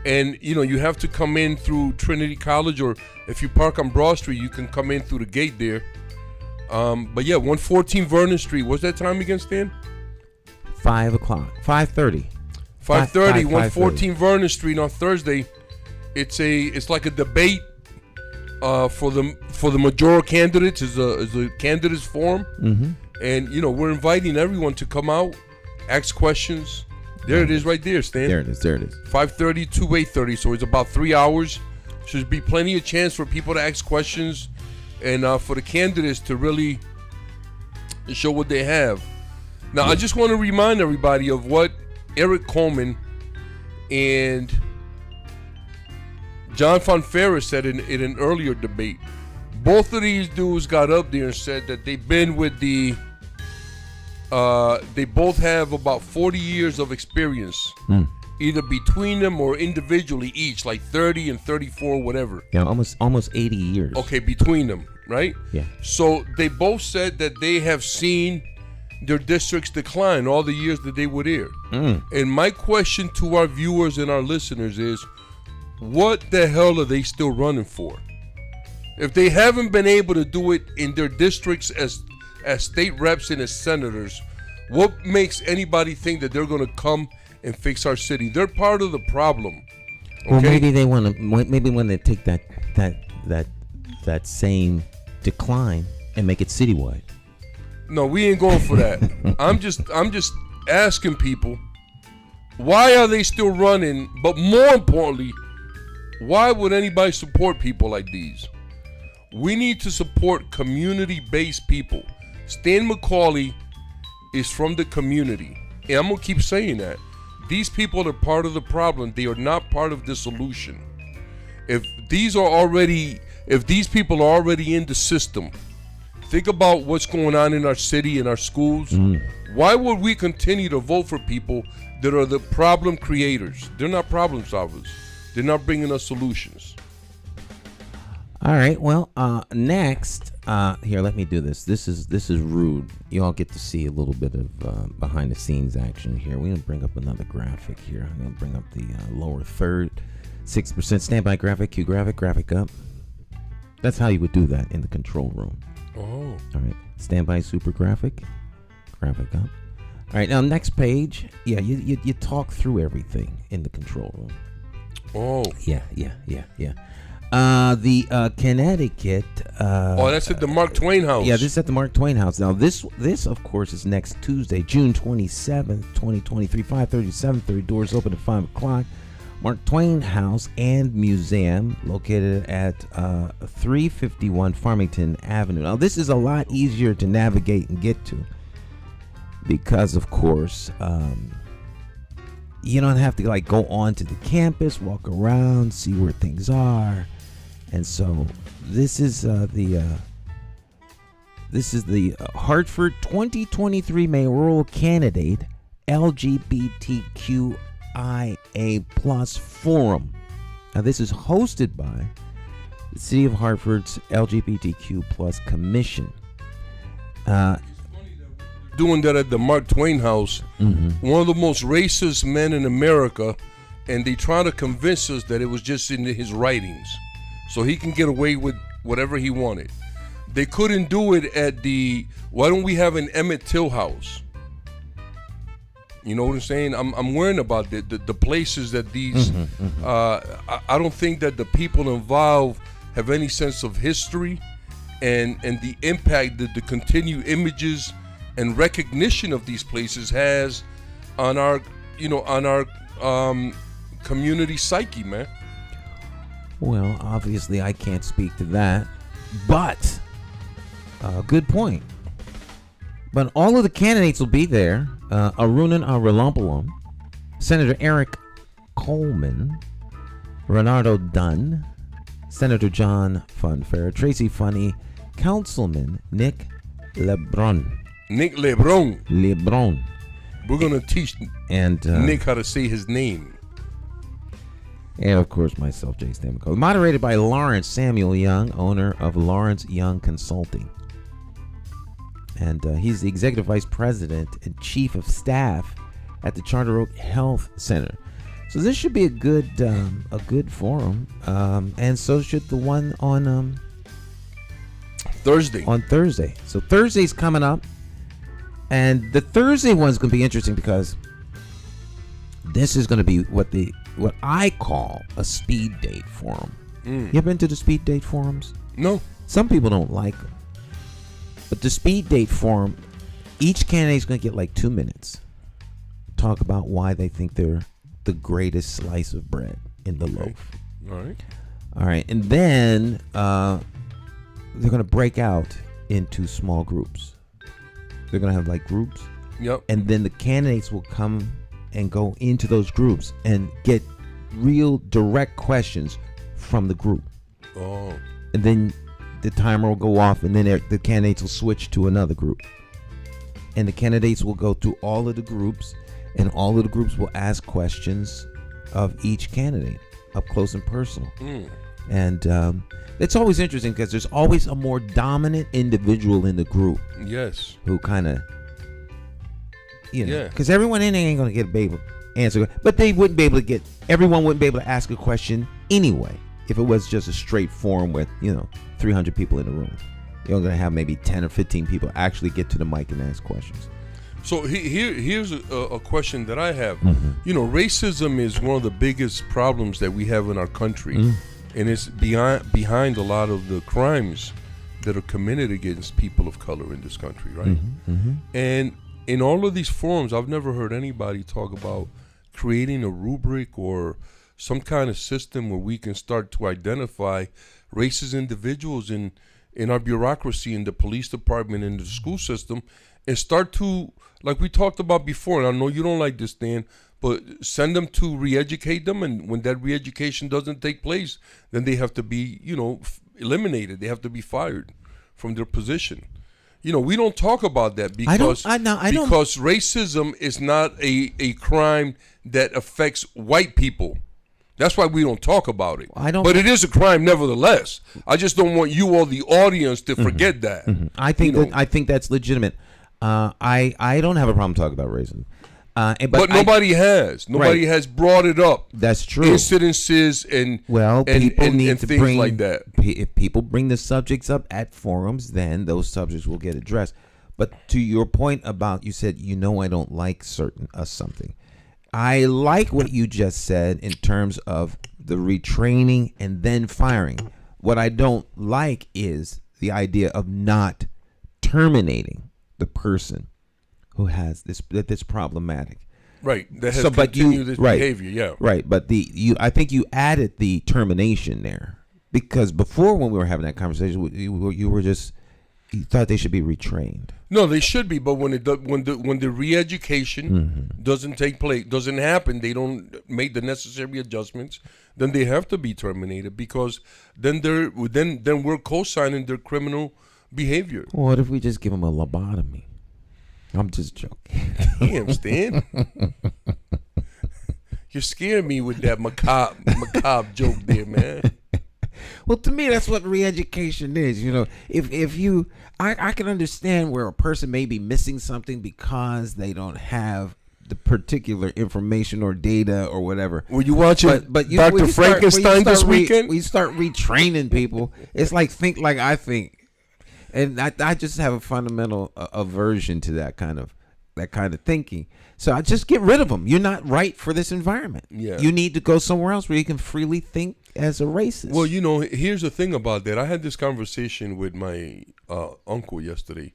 And, you know, you have to come in through Trinity College, or if you park on Broad Street, you can come in through the gate there. But yeah, 114 Vernon Street. What's that time again, Stan? 5 o'clock. 5:30. 5:30. 114 Vernon Street on Thursday. It's like a debate for the majority candidates. Is a candidates forum. Mm-hmm. And, you know, we're inviting everyone to come out, ask questions. There it is right there, Stan. There it is. 5:30 to 8:30, so it's about 3 hours. Should be plenty of chance for people to ask questions and for the candidates to really show what they have. Now, I just want to remind everybody of what Eric Coleman and John Fonfera said in an earlier debate. Both of these dudes got up there and said that they've been with the they both have about 40 years of experience, either between them or individually each, like 30 and 34, whatever. Yeah, almost 80 years. Okay, between them, right? Yeah. So they both said that they have seen their districts decline all the years that they were there. And my question to our viewers and our listeners is, what the hell are they still running for? If they haven't been able to do it in their districts as state reps and as senators, what makes anybody think that they're going to come and fix our city? They're part of the problem. Okay? Well, maybe they want to. Maybe when they take that same decline and make it citywide. No, we ain't going for that. I'm just asking people, why are they still running? But more importantly, why would anybody support people like these? We need to support community-based people. Stan McCauley is from the community. And I'm going to keep saying that. These people are part of the problem. They are not part of the solution. If these people are already in the system, think about what's going on in our city and our schools. Why would we continue to vote for people that are the problem creators? They're not problem solvers. They're not bringing us solutions. All right. Well, next, here, let me do this. This is rude. You all get to see a little bit of behind the scenes action here. We're gonna bring up another graphic here. I'm gonna bring up the lower third, 6% standby graphic. Cue graphic up. That's how you would do that in the control room. Oh. All right. Standby super graphic up. All right. Now next page. Yeah, you talk through everything in the control room. Oh. Yeah. The Connecticut. That's at the Mark Twain House. Yeah, this is at the Mark Twain House. Now, this of course, is next Tuesday, June 27th, 2023, 5:30 to 7:30. Doors open at 5 o'clock. Mark Twain House and Museum, located at 351 Farmington Avenue. Now, this is a lot easier to navigate and get to because, of course, you don't have to like go onto the campus, walk around, see where things are. And so this is the Hartford 2023 mayoral candidate LGBTQIA+ forum. Now this is hosted by the City of Hartford's LGBTQ+ Commission. Doing that at the Mark Twain House, one of the most racist men in America, and they try to convince us that it was just in his writings, so he can get away with whatever he wanted. They couldn't do it at the, why don't we have an Emmett Till House? You know what I'm saying? I'm worrying about the places that these, I don't think that the people involved have any sense of history and the impact that the continued images and recognition of these places has on our community psyche, man. Well, obviously I can't speak to that, but good point. But all of the candidates will be there. Arunan Arulampalam, Senator Eric Coleman, Renardo Dunn, Senator John Funfair, Tracy Funny, Councilman Nick LeBron. We're going to teach Nick how to say his name. And, of course, myself, Jay Stamkos. Moderated by Lawrence Samuel Young, owner of Lawrence Young Consulting. And he's the Executive Vice President and Chief of Staff at the Charter Oak Health Center. So this should be a good forum. And so should the one on Thursday. On Thursday. So Thursday's coming up. And the Thursday one's going to be interesting because this is going to be what I call a speed date forum. You ever been to the speed date forums? No. Some people don't like them. But the speed date forum, each candidate's going to get like 2 minutes. Talk about why they think they're the greatest slice of bread in the loaf. All right. And then they're going to break out into small groups. They're going to have like groups. Yep. And then the candidates will come and go into those groups and get real direct questions from the group. Oh. And then the timer will go off, and then the candidates will switch to another group. And the candidates will go through all of the groups, and all of the groups will ask questions of each candidate up close and personal. And it's always interesting because there's always a more dominant individual in the group. Yes. Who kind of, because everyone in there ain't going to get a able answer, but they wouldn't be able to everyone wouldn't be able to ask a question anyway if it was just a straight forum with 300 people in the room. You're going to have maybe 10 or 15 people actually get to the mic and ask questions. So here's a question that I have. Racism is one of the biggest problems that we have in our country. And it's behind a lot of the crimes that are committed against people of color in this country, right? And in all of these forums, I've never heard anybody talk about creating a rubric or some kind of system where we can start to identify racist individuals in our bureaucracy, in the police department, in the school system, and start to, like we talked about before, and I know you don't like this, Dan, but send them to re-educate them, and when that re-education doesn't take place, then they have to be, eliminated. They have to be fired from their position. We don't talk about that because racism is not a crime that affects white people. That's why we don't talk about it. I don't. But it is a crime, nevertheless. I just don't want you or the audience to forget that. I think I think that's legitimate. I don't have a problem talking about racism. But nobody has. Nobody has brought it up. That's true. Incidences and people need and to things bring like that. If people bring the subjects up at forums, then those subjects will get addressed. But to your point about, you said, I don't like something. I like what you just said in terms of the retraining and then firing. What I don't like is the idea of not terminating the person who has that's problematic. Right. That has continued this behavior, yeah. Right. But I think you added the termination there. Because before, when we were having that conversation, you thought they should be retrained. No, they should be, but when the re-education doesn't take place, doesn't happen, they don't make the necessary adjustments, then they have to be terminated, because then we're co-signing their criminal behavior. What if we just give them a lobotomy? I'm just joking. Damn, Stan. You're scaring me with that macabre joke there, man. Well, to me, that's what re-education is. If you, I can understand where a person may be missing something because they don't have the particular information or data or whatever. Were you watching Dr. Frankenstein this weekend? We start retraining people. It's like think like I think. And I just have a fundamental aversion to that kind of thinking. So I just get rid of them. You're not right for this environment. Yeah. You need to go somewhere else where you can freely think as a racist. Well, here's the thing about that. I had this conversation with my uncle yesterday.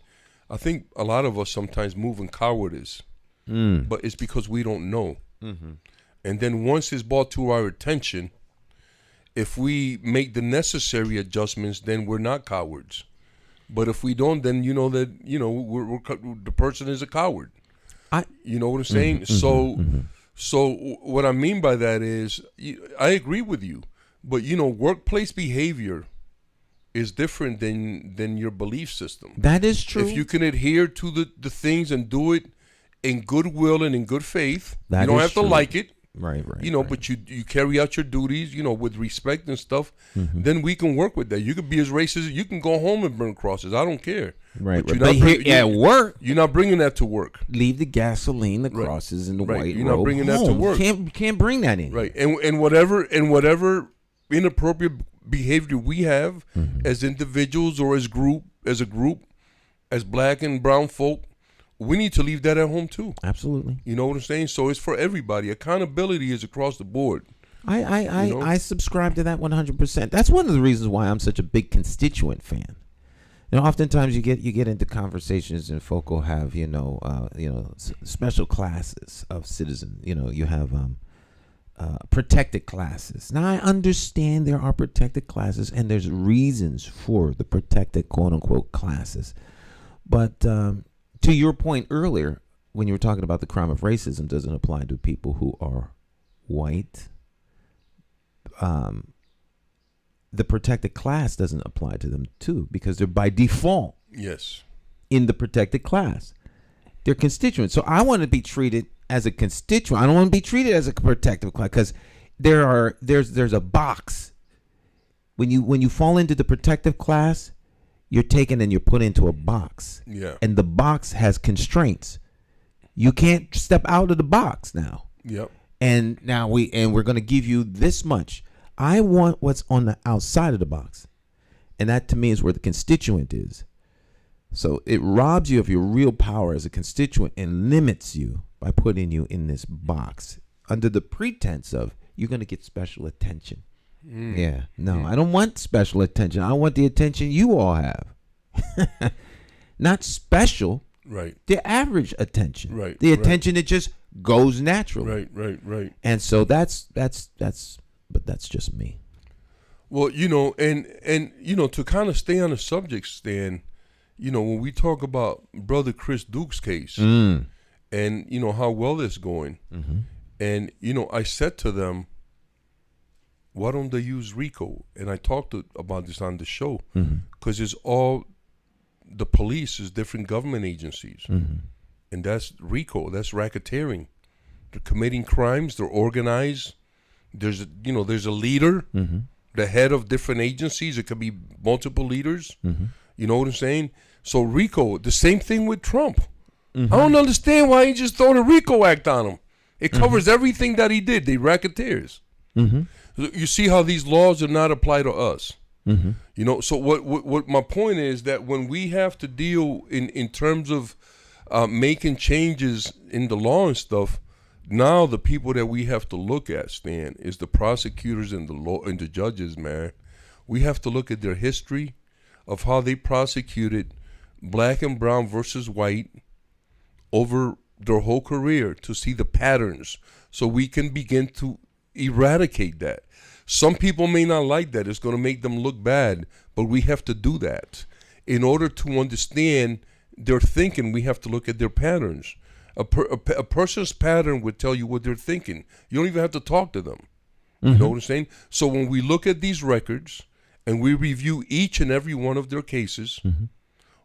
I think a lot of us sometimes move in cowardice, but it's because we don't know. And then once it's brought to our attention, if we make the necessary adjustments, then we're not cowards. But if we don't, then that the person is a coward. You know what I'm saying? So what I mean by that is, I agree with you, but workplace behavior is different than your belief system. That is true. If you can adhere to the things and do it in goodwill and in good faith, you don't have to like it. Right. But you carry out your duties, with respect and stuff. Then we can work with that. You could be as racist. You can go home and burn crosses. I don't care. Right. But at work, you're not bringing that to work. Leave the gasoline, the crosses, and the white robe. You're not bringing that to work. You can't bring that in. Right. And whatever inappropriate behavior we have as individuals or as a group, as black and brown folk, we need to leave that at home too. Absolutely. You know what I'm saying? So it's for everybody. Accountability is across the board. I subscribe to that 100%. That's one of the reasons why I'm such a big constituent fan. Oftentimes you get into conversations and folk will have special classes of citizen. You have protected classes. Now I understand there are protected classes and there's reasons for the protected quote unquote classes, but to your point earlier, when you were talking about the crime of racism doesn't apply to people who are white, the protected class doesn't apply to them too, because they're by default in the protected class. They're constituents. So I want to be treated as a constituent. I don't want to be treated as a protective class, because there's a box. When you fall into the protective class, you're taken and you're put into a box. Yeah. And the box has constraints. You can't step out of the box now. Yep. And now we're going to give you this much. I want what's on the outside of the box. And that to me is where the constituent is. So it robs you of your real power as a constituent and limits you by putting you in this box under the pretense of you're going to get special attention. Yeah. No, I don't want special attention. I want the attention you all have. Not special. Right. The average attention. Right. The attention that just goes naturally. Right. And so that's just me. Well, and to kind of stay on the subject, Stan, when we talk about Brother Chris Duke's case and how well it's going, and I said to them, why don't they use RICO? And I talked about this on the show, because it's all the police is different government agencies, and that's RICO. That's racketeering. They're committing crimes. They're organized. There's a leader, the head of different agencies. It could be multiple leaders. You know what I'm saying? So RICO, the same thing with Trump. I don't understand why he just throw the RICO Act on him. It covers everything that he did. They racketeers. You see how these laws do not apply to us. So what my point is that when we have to deal in terms of making changes in the law and stuff, now the people that we have to look at, Stan, is the prosecutors and the law and the judges, man. We have to look at their history of how they prosecuted black and brown versus white over their whole career to see the patterns so we can begin to eradicate that. Some people may not like that. It's going to make them look bad, but we have to do that. In order to understand their thinking, we have to look at their patterns. A person's pattern would tell you what they're thinking. You don't even have to talk to them. You know what I'm saying? So when we look at these records and we review each and every one of their cases,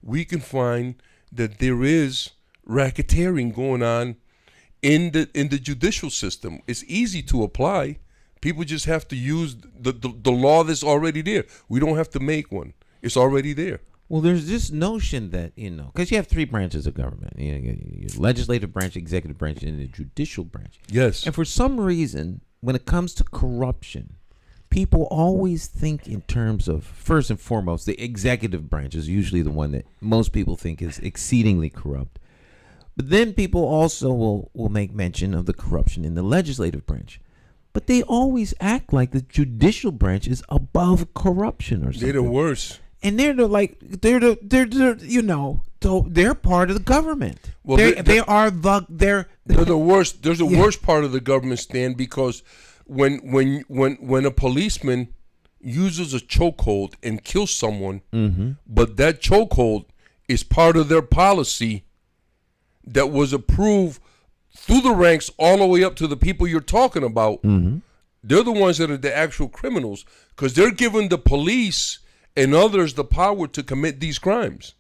we can find that there is racketeering going on in the judicial system. It's easy to apply. People just have to use the law that's already there. We don't have to make one. It's already there. Well, there's this notion that, because you have three branches of government. Your legislative branch, executive branch, and the judicial branch. Yes. And for some reason, when it comes to corruption, people always think in terms of, first and foremost, the executive branch is usually the one that most people think is exceedingly corrupt. But then people also will make mention of the corruption in the legislative branch. But they always act like the judicial branch is above corruption or something. They're the worst. And they're part of the government. Well, they're the worst. There's the worst part of the government, Stan, because when a policeman uses a chokehold and kills someone, but that chokehold is part of their policy that was approved through the ranks all the way up to the people you're talking about, they're the ones that are the actual criminals because they're giving the police and others the power to commit these crimes.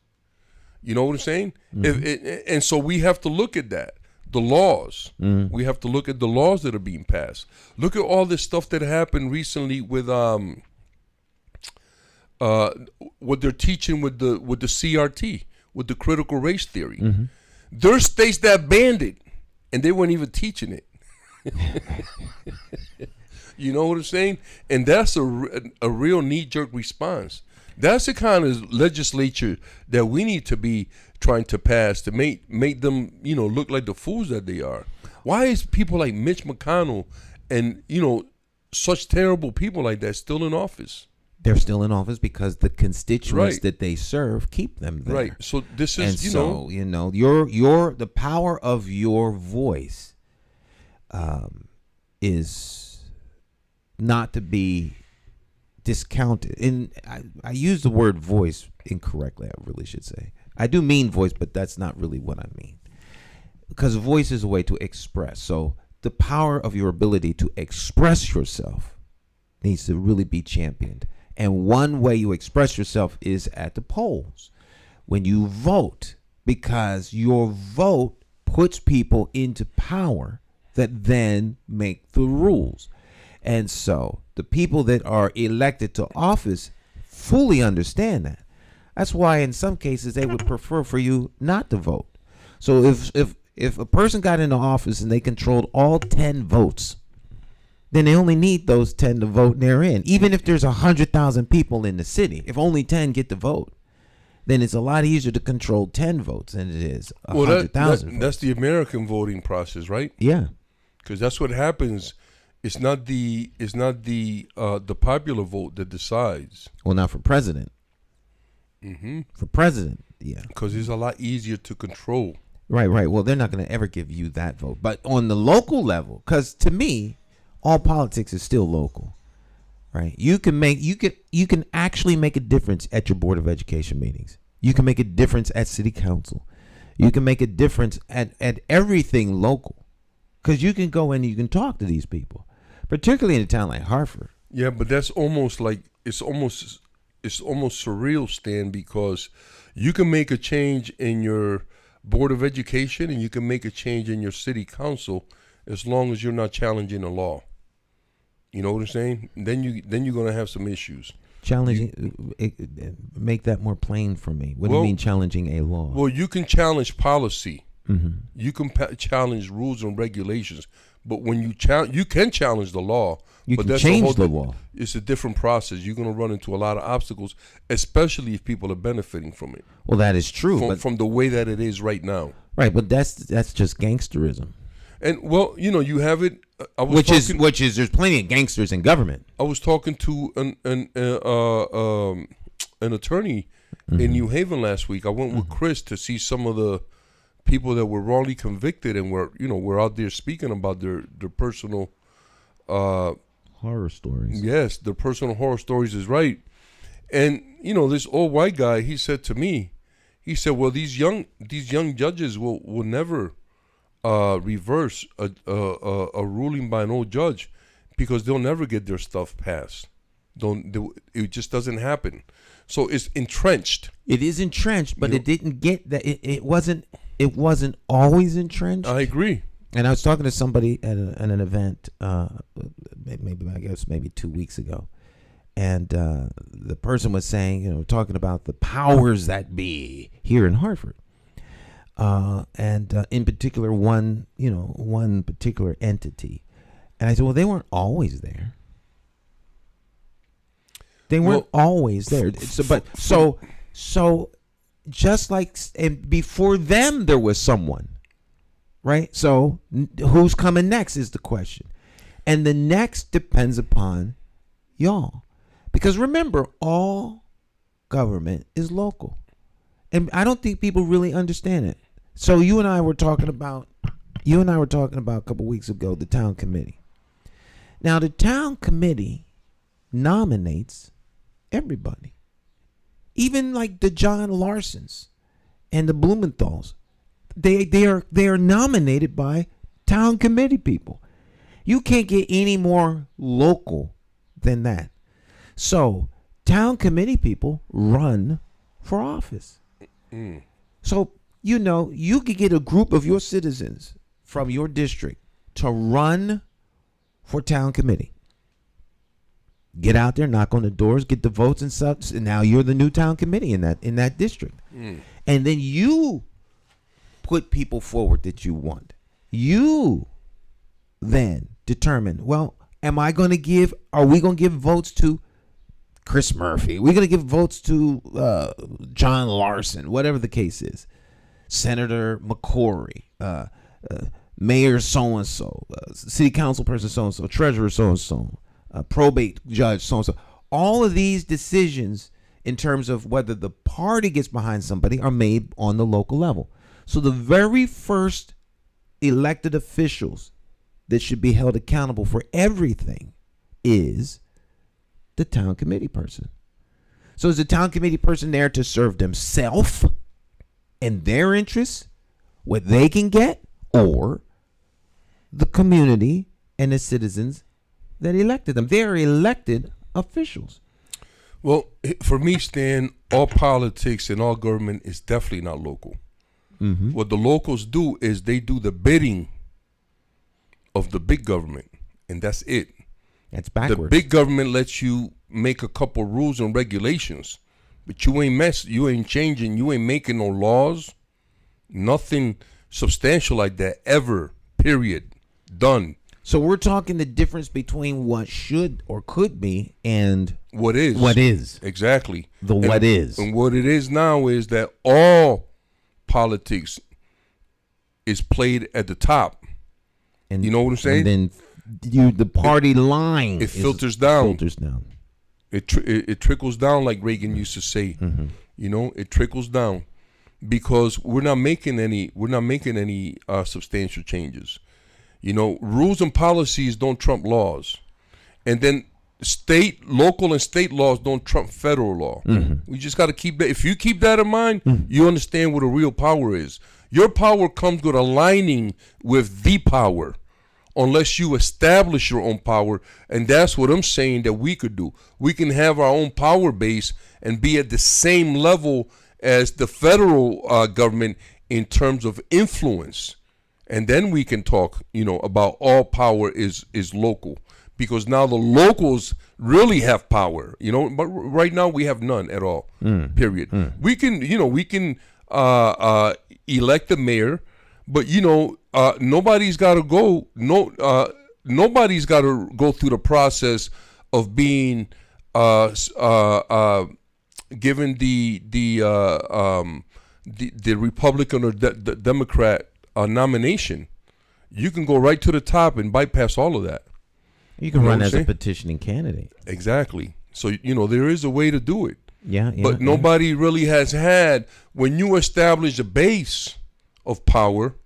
You know what I'm saying? And so we have to look at that. The laws. We have to look at the laws that are being passed. Look at all this stuff that happened recently with what they're teaching with the CRT, with the critical race theory. There are states that banned it, and they weren't even teaching it. You know what I'm saying? And that's a real knee-jerk response. That's the kind of legislature that we need to be trying to pass to make them, look like the fools that they are. Why is people like Mitch McConnell and, such terrible people like that still in office? They're still in office because the constituents that they serve keep them there. Right. So this is, the power of your voice is not to be discounted. And I use the word voice incorrectly, I really should say. I do mean voice, but that's not really what I mean. Because voice is a way to express. So the power of your ability to express yourself needs to really be championed. And one way you express yourself is at the polls, when you vote, because your vote puts people into power that then make the rules. And so the people that are elected to office fully understand that. That's why in some cases they would prefer for you not to vote. So if a person got into office and they controlled all 10 votes, then they only need those 10 to vote and they're in. Even if there's 100,000 people in the city, if only 10 get to vote, then it's a lot easier to control 10 votes than it is 100,000 votes. That's the American voting process, right? Yeah. Because that's what happens. It's not the popular vote that decides. Well, not for president. For president, yeah. Because it's a lot easier to control. Right. Well, they're not going to ever give you that vote. But on the local level, because to me, all politics is still local, right? You can actually make a difference at your Board of Education meetings. You can make a difference at City Council. You can make a difference at everything local, because you can go in and you can talk to these people, particularly in a town like Hartford. Yeah, but that's almost like it's almost surreal, Stan, because you can make a change in your Board of Education and you can make a change in your City Council as long as you're not challenging the law. You know what I'm saying? Then you're gonna have some issues. Challenging, make that more plain for me. What do you mean challenging a law? Well, you can challenge policy. Mm-hmm. You can challenge rules and regulations, but when you can challenge the law. You but can that's change the law. It's a different process. You're going to run into a lot of obstacles, especially if people are benefiting from it. Well, that is true. From the way that it is right now. Right, but that's just gangsterism. And well, you have it. Which is there's plenty of gangsters in government. I was talking to an attorney in New Haven last week. I went with Chris to see some of the people that were wrongly convicted, and we're out there speaking about their personal horror stories. Yes, their personal horror stories is right. And this old white guy, he said to me, he said, "Well, these young judges will never reverse a ruling by an old judge because they'll never get their stuff passed. It just doesn't happen. So it's entrenched. It is entrenched, but it didn't get that. It wasn't always entrenched. I agree. And I was talking to somebody at an event, maybe 2 weeks ago, and the person was saying, talking about the powers that be here in Hartford. And in particular, one particular entity. And I said, well, they weren't always there. They weren't always there. So just like, and before them, there was someone, right? So who's coming next is the question. And the next depends upon y'all. Because remember, all government is local. And I don't think people really understand it. So you and I were talking about a couple weeks ago the town committee. Now the town committee nominates everybody, even like the John Larsons and the Blumenthals. They are nominated by town committee people. You can't get any more local than that. So town committee people run for office. So you could get a group of your citizens from your district to run for town committee. Get out there, knock on the doors, get the votes and such, and now you're the new town committee in that district. And then you put people forward that you want. You then determine, well, are we going to give votes to Chris Murphy? Are we going to give votes to John Larson, whatever the case is? Senator McCauley, Mayor so-and-so, City Council person so-and-so, Treasurer so-and-so, probate judge so-and-so. All of these decisions in terms of whether the party gets behind somebody are made on the local level. So the very first elected officials that should be held accountable for everything is the town committee person. So is the town committee person there to serve themselves and their interests, what they can get, or the community and the citizens that elected them? They are elected officials. Well, for me, Stan, all politics and all government is definitely not local. Mm-hmm. What the locals do is they do the bidding of the big government, and that's it. That's backwards. The big government lets you make a couple rules and regulations, but you ain't changing, you ain't making no laws, nothing substantial like that ever, period, done. So we're talking the difference between what should or could be and what is. What is. Exactly. What is. And what it is now is that all politics is played at the top. And you know what I'm saying? And then the party line. It filters down. Filters down. It trickles down, like Reagan used to say. Mm-hmm. It trickles down because we're not making any substantial changes. Rules and policies don't trump laws, and then local and state laws don't trump federal law. Mm-hmm. We just got to keep that. If you keep that in mind, you understand what a real power is. Your power comes with aligning with the power, unless you establish your own power, and that's what I'm saying that we could do. We can have our own power base and be at the same level as the federal government in terms of influence. and then we can talk, about all power is local, because now the locals really have power, but right now we have none at all. Period. We can, elect the mayor, but nobody's got to go. Nobody's got to go through the process of being given the Republican or the Democrat nomination. You can go right to the top and bypass all of that. You can run as a petitioning candidate. Exactly. So there is a way to do it. Yeah. But nobody really has had, when you establish a base of power,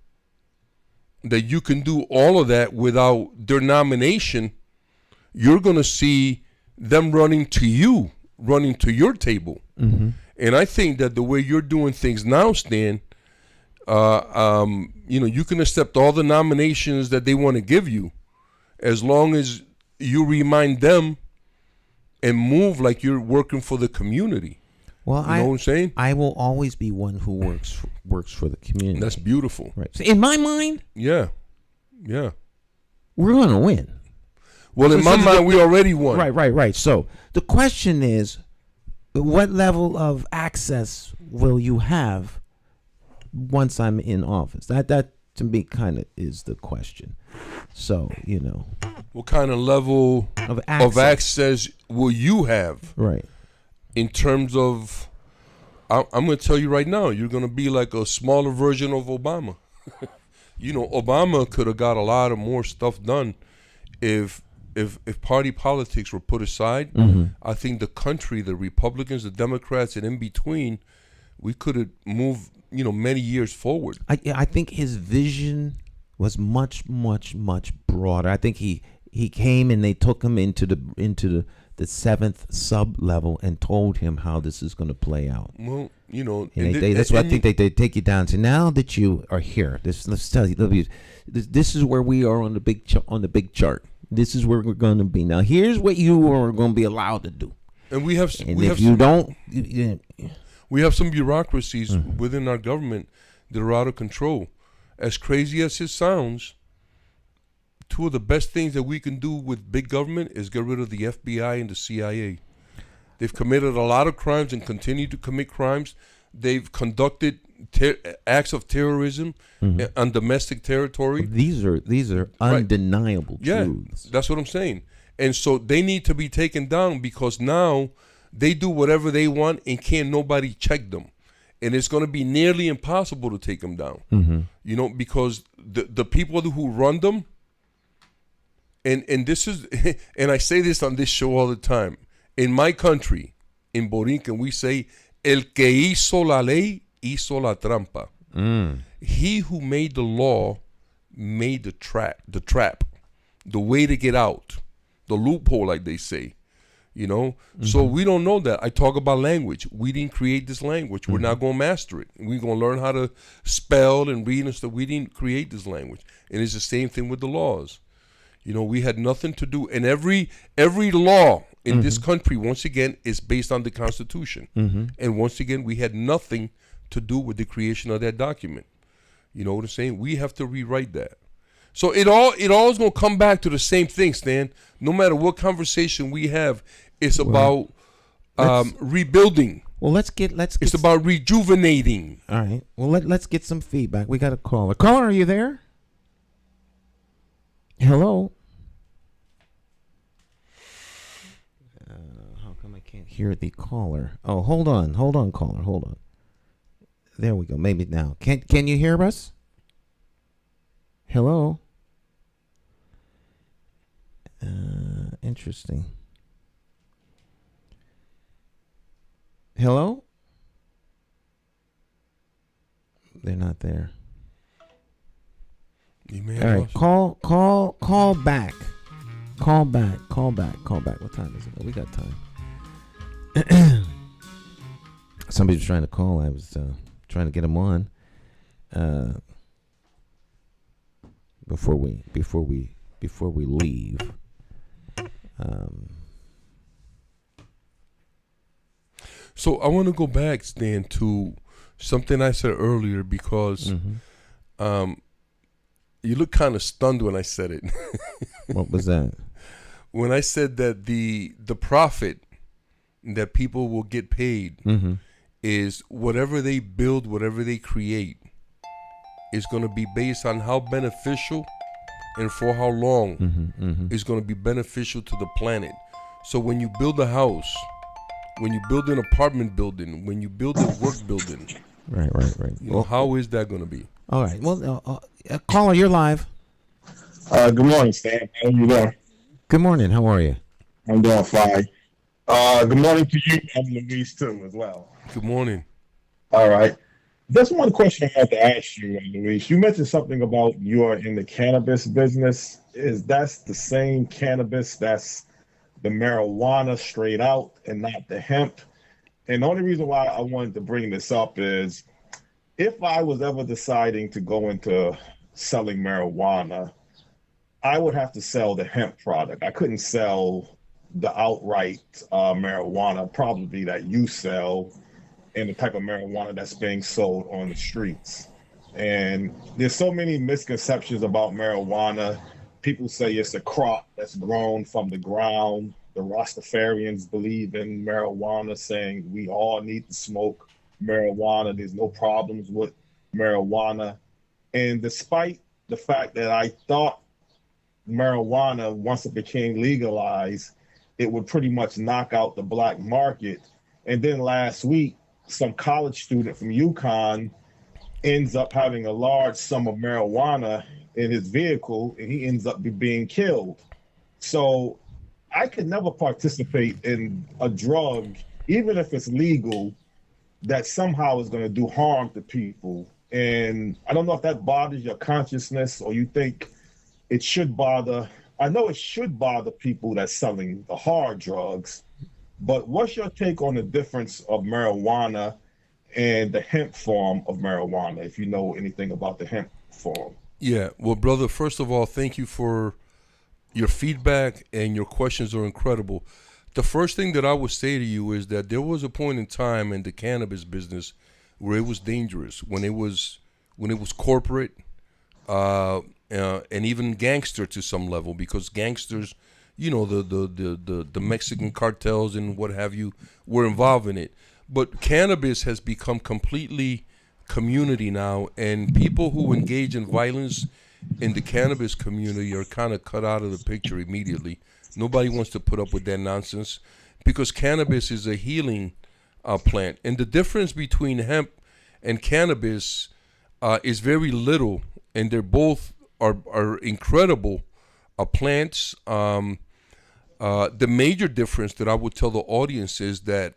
that you can do all of that without their nomination. You're going to see them running to your table. And I think that the way you're doing things now, Stan, you can accept all the nominations that they want to give you, as long as you remind them and move like you're working for the community. Well, you know what I'm saying? I will always be one who works for the community. That's beautiful. Right. So in my mind, yeah, we're going to win. Well, in my mind, we already won. Right. So the question is, what level of access will you have once I'm in office? That to me kind of is the question. So, what kind of level of access will you have? Right. In terms of, I'm going to tell you right now, you're going to be like a smaller version of Obama. Obama could have got a lot of more stuff done if party politics were put aside. I think the country, the Republicans, the Democrats, and in between, we could have moved, many years forward. I think his vision was much, much, much broader. I think he came and they took him into the seventh sub level and told him how this is going to play out. Well, that's why I think they take you down to, now that you are here. Let's tell you, this is where we are on the big chart. This is where we're going to be. Now, here's what you are going to be allowed to do. And we have some bureaucracies within our government that are out of control. As crazy as it sounds, two of the best things that we can do with big government is get rid of the FBI and the CIA. They've committed a lot of crimes and continue to commit crimes. They've conducted acts of terrorism on domestic territory. These are undeniable truths. Yeah, that's what I'm saying. And so they need to be taken down, because now they do whatever they want and can't nobody check them. And it's going to be nearly impossible to take them down. Because the people who run them, and this is, and I say this on this show all the time. In my country, in Borinquen, we say, el que hizo la ley, hizo la trampa. He who made the law made the trap, the way to get out, the loophole, like they say. So we don't know that. I talk about language. We didn't create this language. We're not going to master it. We're going to learn how to spell and read and stuff. We didn't create this language. And it's the same thing with the laws. We had nothing to do. And every law in this country, once again, is based on the Constitution. And once again, we had nothing to do with the creation of that document. You know what I'm saying? We have to rewrite that. So it all is going to come back to the same thing, Stan. No matter what conversation we have, it's about rebuilding. Well, it's about rejuvenating. All right. Well, let's get some feedback. We got a caller. Caller, are you there? Hello. How come I can't hear the caller? Oh, hold on, caller, hold on. There we go. Maybe now. Can you hear us? Hello. Interesting. Hello? They're not there. You may All have right, call back. Call back. What time is it? We got time. Somebody was trying to call. I was trying to get him on. Before we leave. So I want to go back, Stan, to something I said earlier, because You look kind of stunned when I said it. What was that? When I said that the profit that people will get paid is whatever they build, whatever they create, is going to be based on how beneficial and for how long is going to be beneficial to the planet. So when you build a house, when you build an apartment building, when you build a work building, right. You know, how is that going to be? All right. Well, caller, you're live. Good morning, Stan. How you doing? Good morning. How are you? I'm doing fine. Good morning to you and Louise too, as well. Good morning. All right. Just one question I had to ask you, Louise. You mentioned something about you are in the cannabis business. Is that's the same cannabis that's the marijuana straight out and not the hemp? And the only reason why I wanted to bring this up is if I was ever deciding to go into selling marijuana, I would have to sell the hemp product. I couldn't sell the outright marijuana, probably that you sell, and the type of marijuana that's being sold on the streets. And there's so many misconceptions about marijuana. People say it's a crop that's grown from the ground. The Rastafarians believe in marijuana, saying we all need to smoke marijuana. There's no problems with marijuana. And despite the fact that I thought marijuana, once it became legalized, it would pretty much knock out the black market. And then last week, some college student from UConn ends up having a large sum of marijuana in his vehicle, and he ends up being killed. So I could never participate in a drug, even if it's legal, that somehow is going to do harm to people. And I don't know if that bothers your consciousness, or you think it should bother. I know it should bother people that's selling the hard drugs, but what's your take on the difference of marijuana and the hemp form of marijuana, if you know anything about the hemp form? Yeah, well, brother, first of all, thank you for your feedback, and your questions are incredible. The first thing that I would say to you is that there was a point in time in the cannabis business where it was dangerous, when it was corporate, and even gangster to some level, because gangsters, you know, the Mexican cartels and what have you, were involved in it. But cannabis has become completely community now, and people who engage in violence in the cannabis community are kind of cut out of the picture immediately. Nobody wants to put up with that nonsense, because cannabis is a healing plant. And the difference between hemp and cannabis is very little, and they're both are incredible plants. The major difference that I would tell the audience is that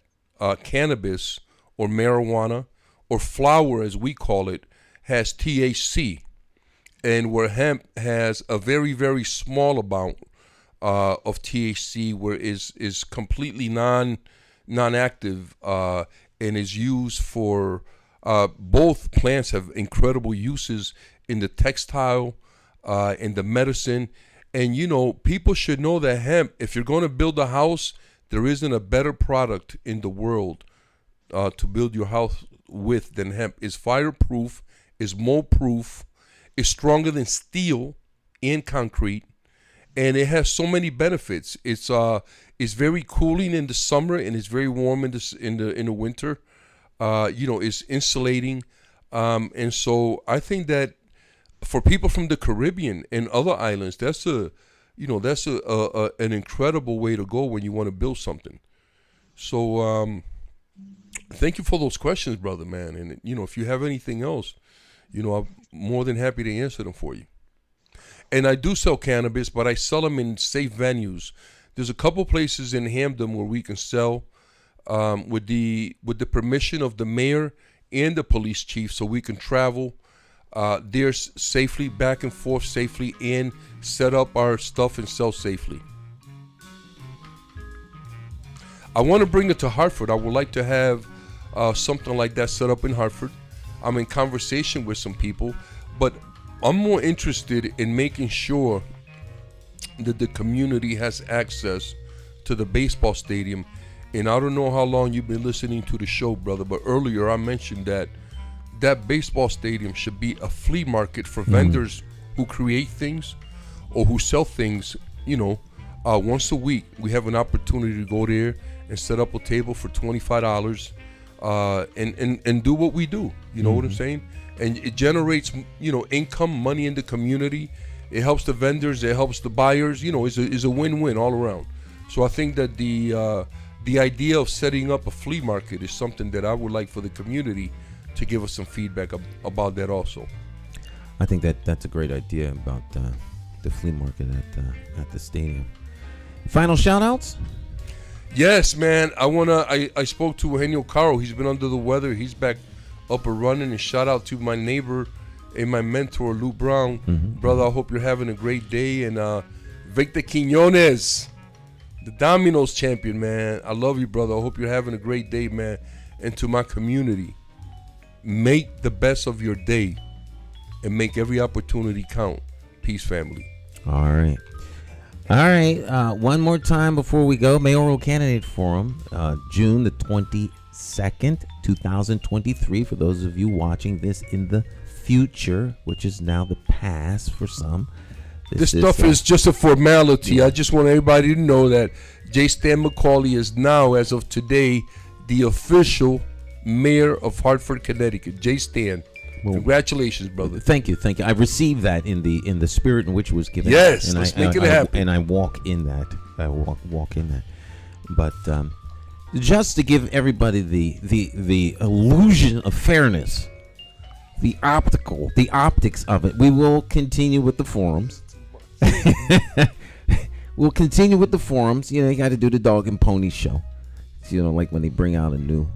cannabis, or marijuana, or flower as we call it, has THC, and where hemp has a very, very small amount of THC, where is completely non-active, and is used for both plants have incredible uses in the textile, in the medicine. And you know, people should know that hemp, if you're going to build a house, there isn't a better product in the world to build your house with than hemp. It's fireproof, is mold proof, is stronger than steel and concrete, and it has so many benefits. It's very cooling in the summer, and it's very warm in the winter. You know, it's insulating, and so I think that for people from the Caribbean and other islands, that's an incredible way to go when you want to build something. So thank you for those questions, brother, man. And you know, if you have anything else, you know, I'm more than happy to answer them for you. And I do sell cannabis, but I sell them in safe venues. There's a couple places in Hamden where we can sell with the permission of the mayor and the police chief, so we can travel there safely, back and forth safely, and set up our stuff and sell safely. I want to bring it to Hartford. I would like to have something like that set up in Hartford. I'm in conversation with some people, but I'm more interested in making sure that the community has access to the baseball stadium. And I don't know how long you've been listening to the show, brother, but earlier I mentioned that baseball stadium should be a flea market for vendors who create things or who sell things, once a week we have an opportunity to go there and set up a table for $25 and do what we do. You know what I'm saying? And it generates, income, money in the community. It helps the vendors. It helps the buyers. Is a win-win all around. So I think that the idea of setting up a flea market is something that I would like for the community to give us some feedback about that also. I think that's a great idea about the flea market at the stadium. Final shout-outs? Yes, man. I spoke to Eugenio Caro. He's been under the weather. He's back up and running. And shout out to my neighbor and my mentor, Lou Brown. Brother, I hope you're having a great day. And Victor Quiñones, the Domino's champion, man. I love you, brother. I hope you're having a great day, man. And to my community, make the best of your day and make every opportunity count. Peace, family. All right. One more time before we go. Mayoral Candidate Forum, June the 22nd, 2023. For those of you watching this in the future, which is now the past for some. This stuff is just a formality. Yeah. I just want everybody to know that J. Stan McCauley is now, as of today, the official mayor of Hartford, Connecticut. J. Stan. Well, congratulations, brother. Thank you. I received that in the spirit in which it was given. Yes, and let's make it happen. And I walk in that. But just to give everybody the illusion of fairness, the optics of it, we will continue with the forums. We'll continue with the forums. You got to do the dog and pony show. Like when they bring out a new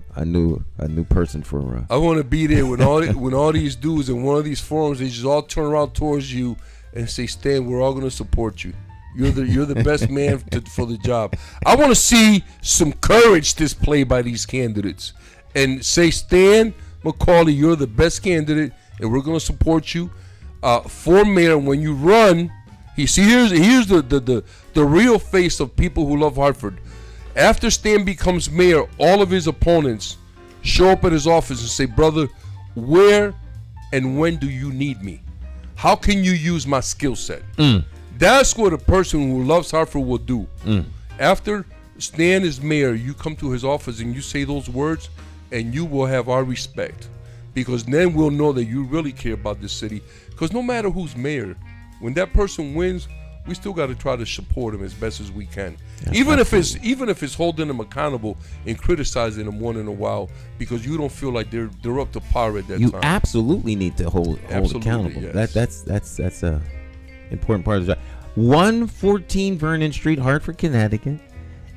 person for. I want to be there when all these dudes in one of these forums, they just all turn around towards you and say, "Stan, we're all going to support you. You're the best man for the job." I want to see some courage displayed by these candidates and say, "Stan McCauley, you're the best candidate, and we're going to support you for mayor." When you run, here's the real face of people who love Hartford. After Stan becomes mayor, all of his opponents show up at his office and say, "Brother, where and when do you need me? How can you use my skill set?" That's what a person who loves Hartford will do. After Stan is mayor, you come to his office and you say those words, and you will have our respect. Because then we'll know that you really care about this city. Because no matter who's mayor, when that person wins, we still got to try to support him as best as we can. Even if it's holding them accountable and criticizing them once in a while because you don't feel like they're up to par at that time. You absolutely need to hold accountable. Yes. That's a important part of the job. 114 Vernon Street, Hartford, Connecticut.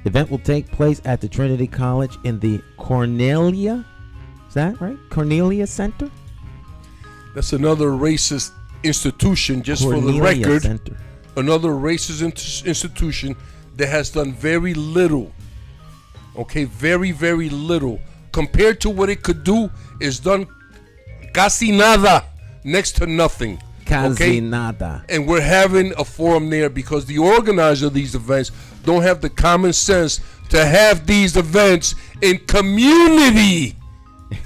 Event will take place at the Trinity College in the Cornelia. Is that right? Cornelia Center. That's another racist institution, just Cornelia for the record. Center. Another racist institution that has done very little. Okay, very, very little. Compared to what it could do, it's done casi nada, next to nothing. Casi nada. And we're having a forum there because the organizer of these events don't have the common sense to have these events in community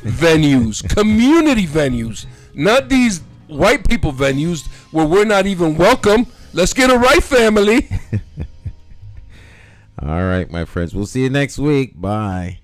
venues. Community venues. Not these white people venues where we're not even welcome. Let's get it right, family. All right, my friends. We'll see you next week. Bye.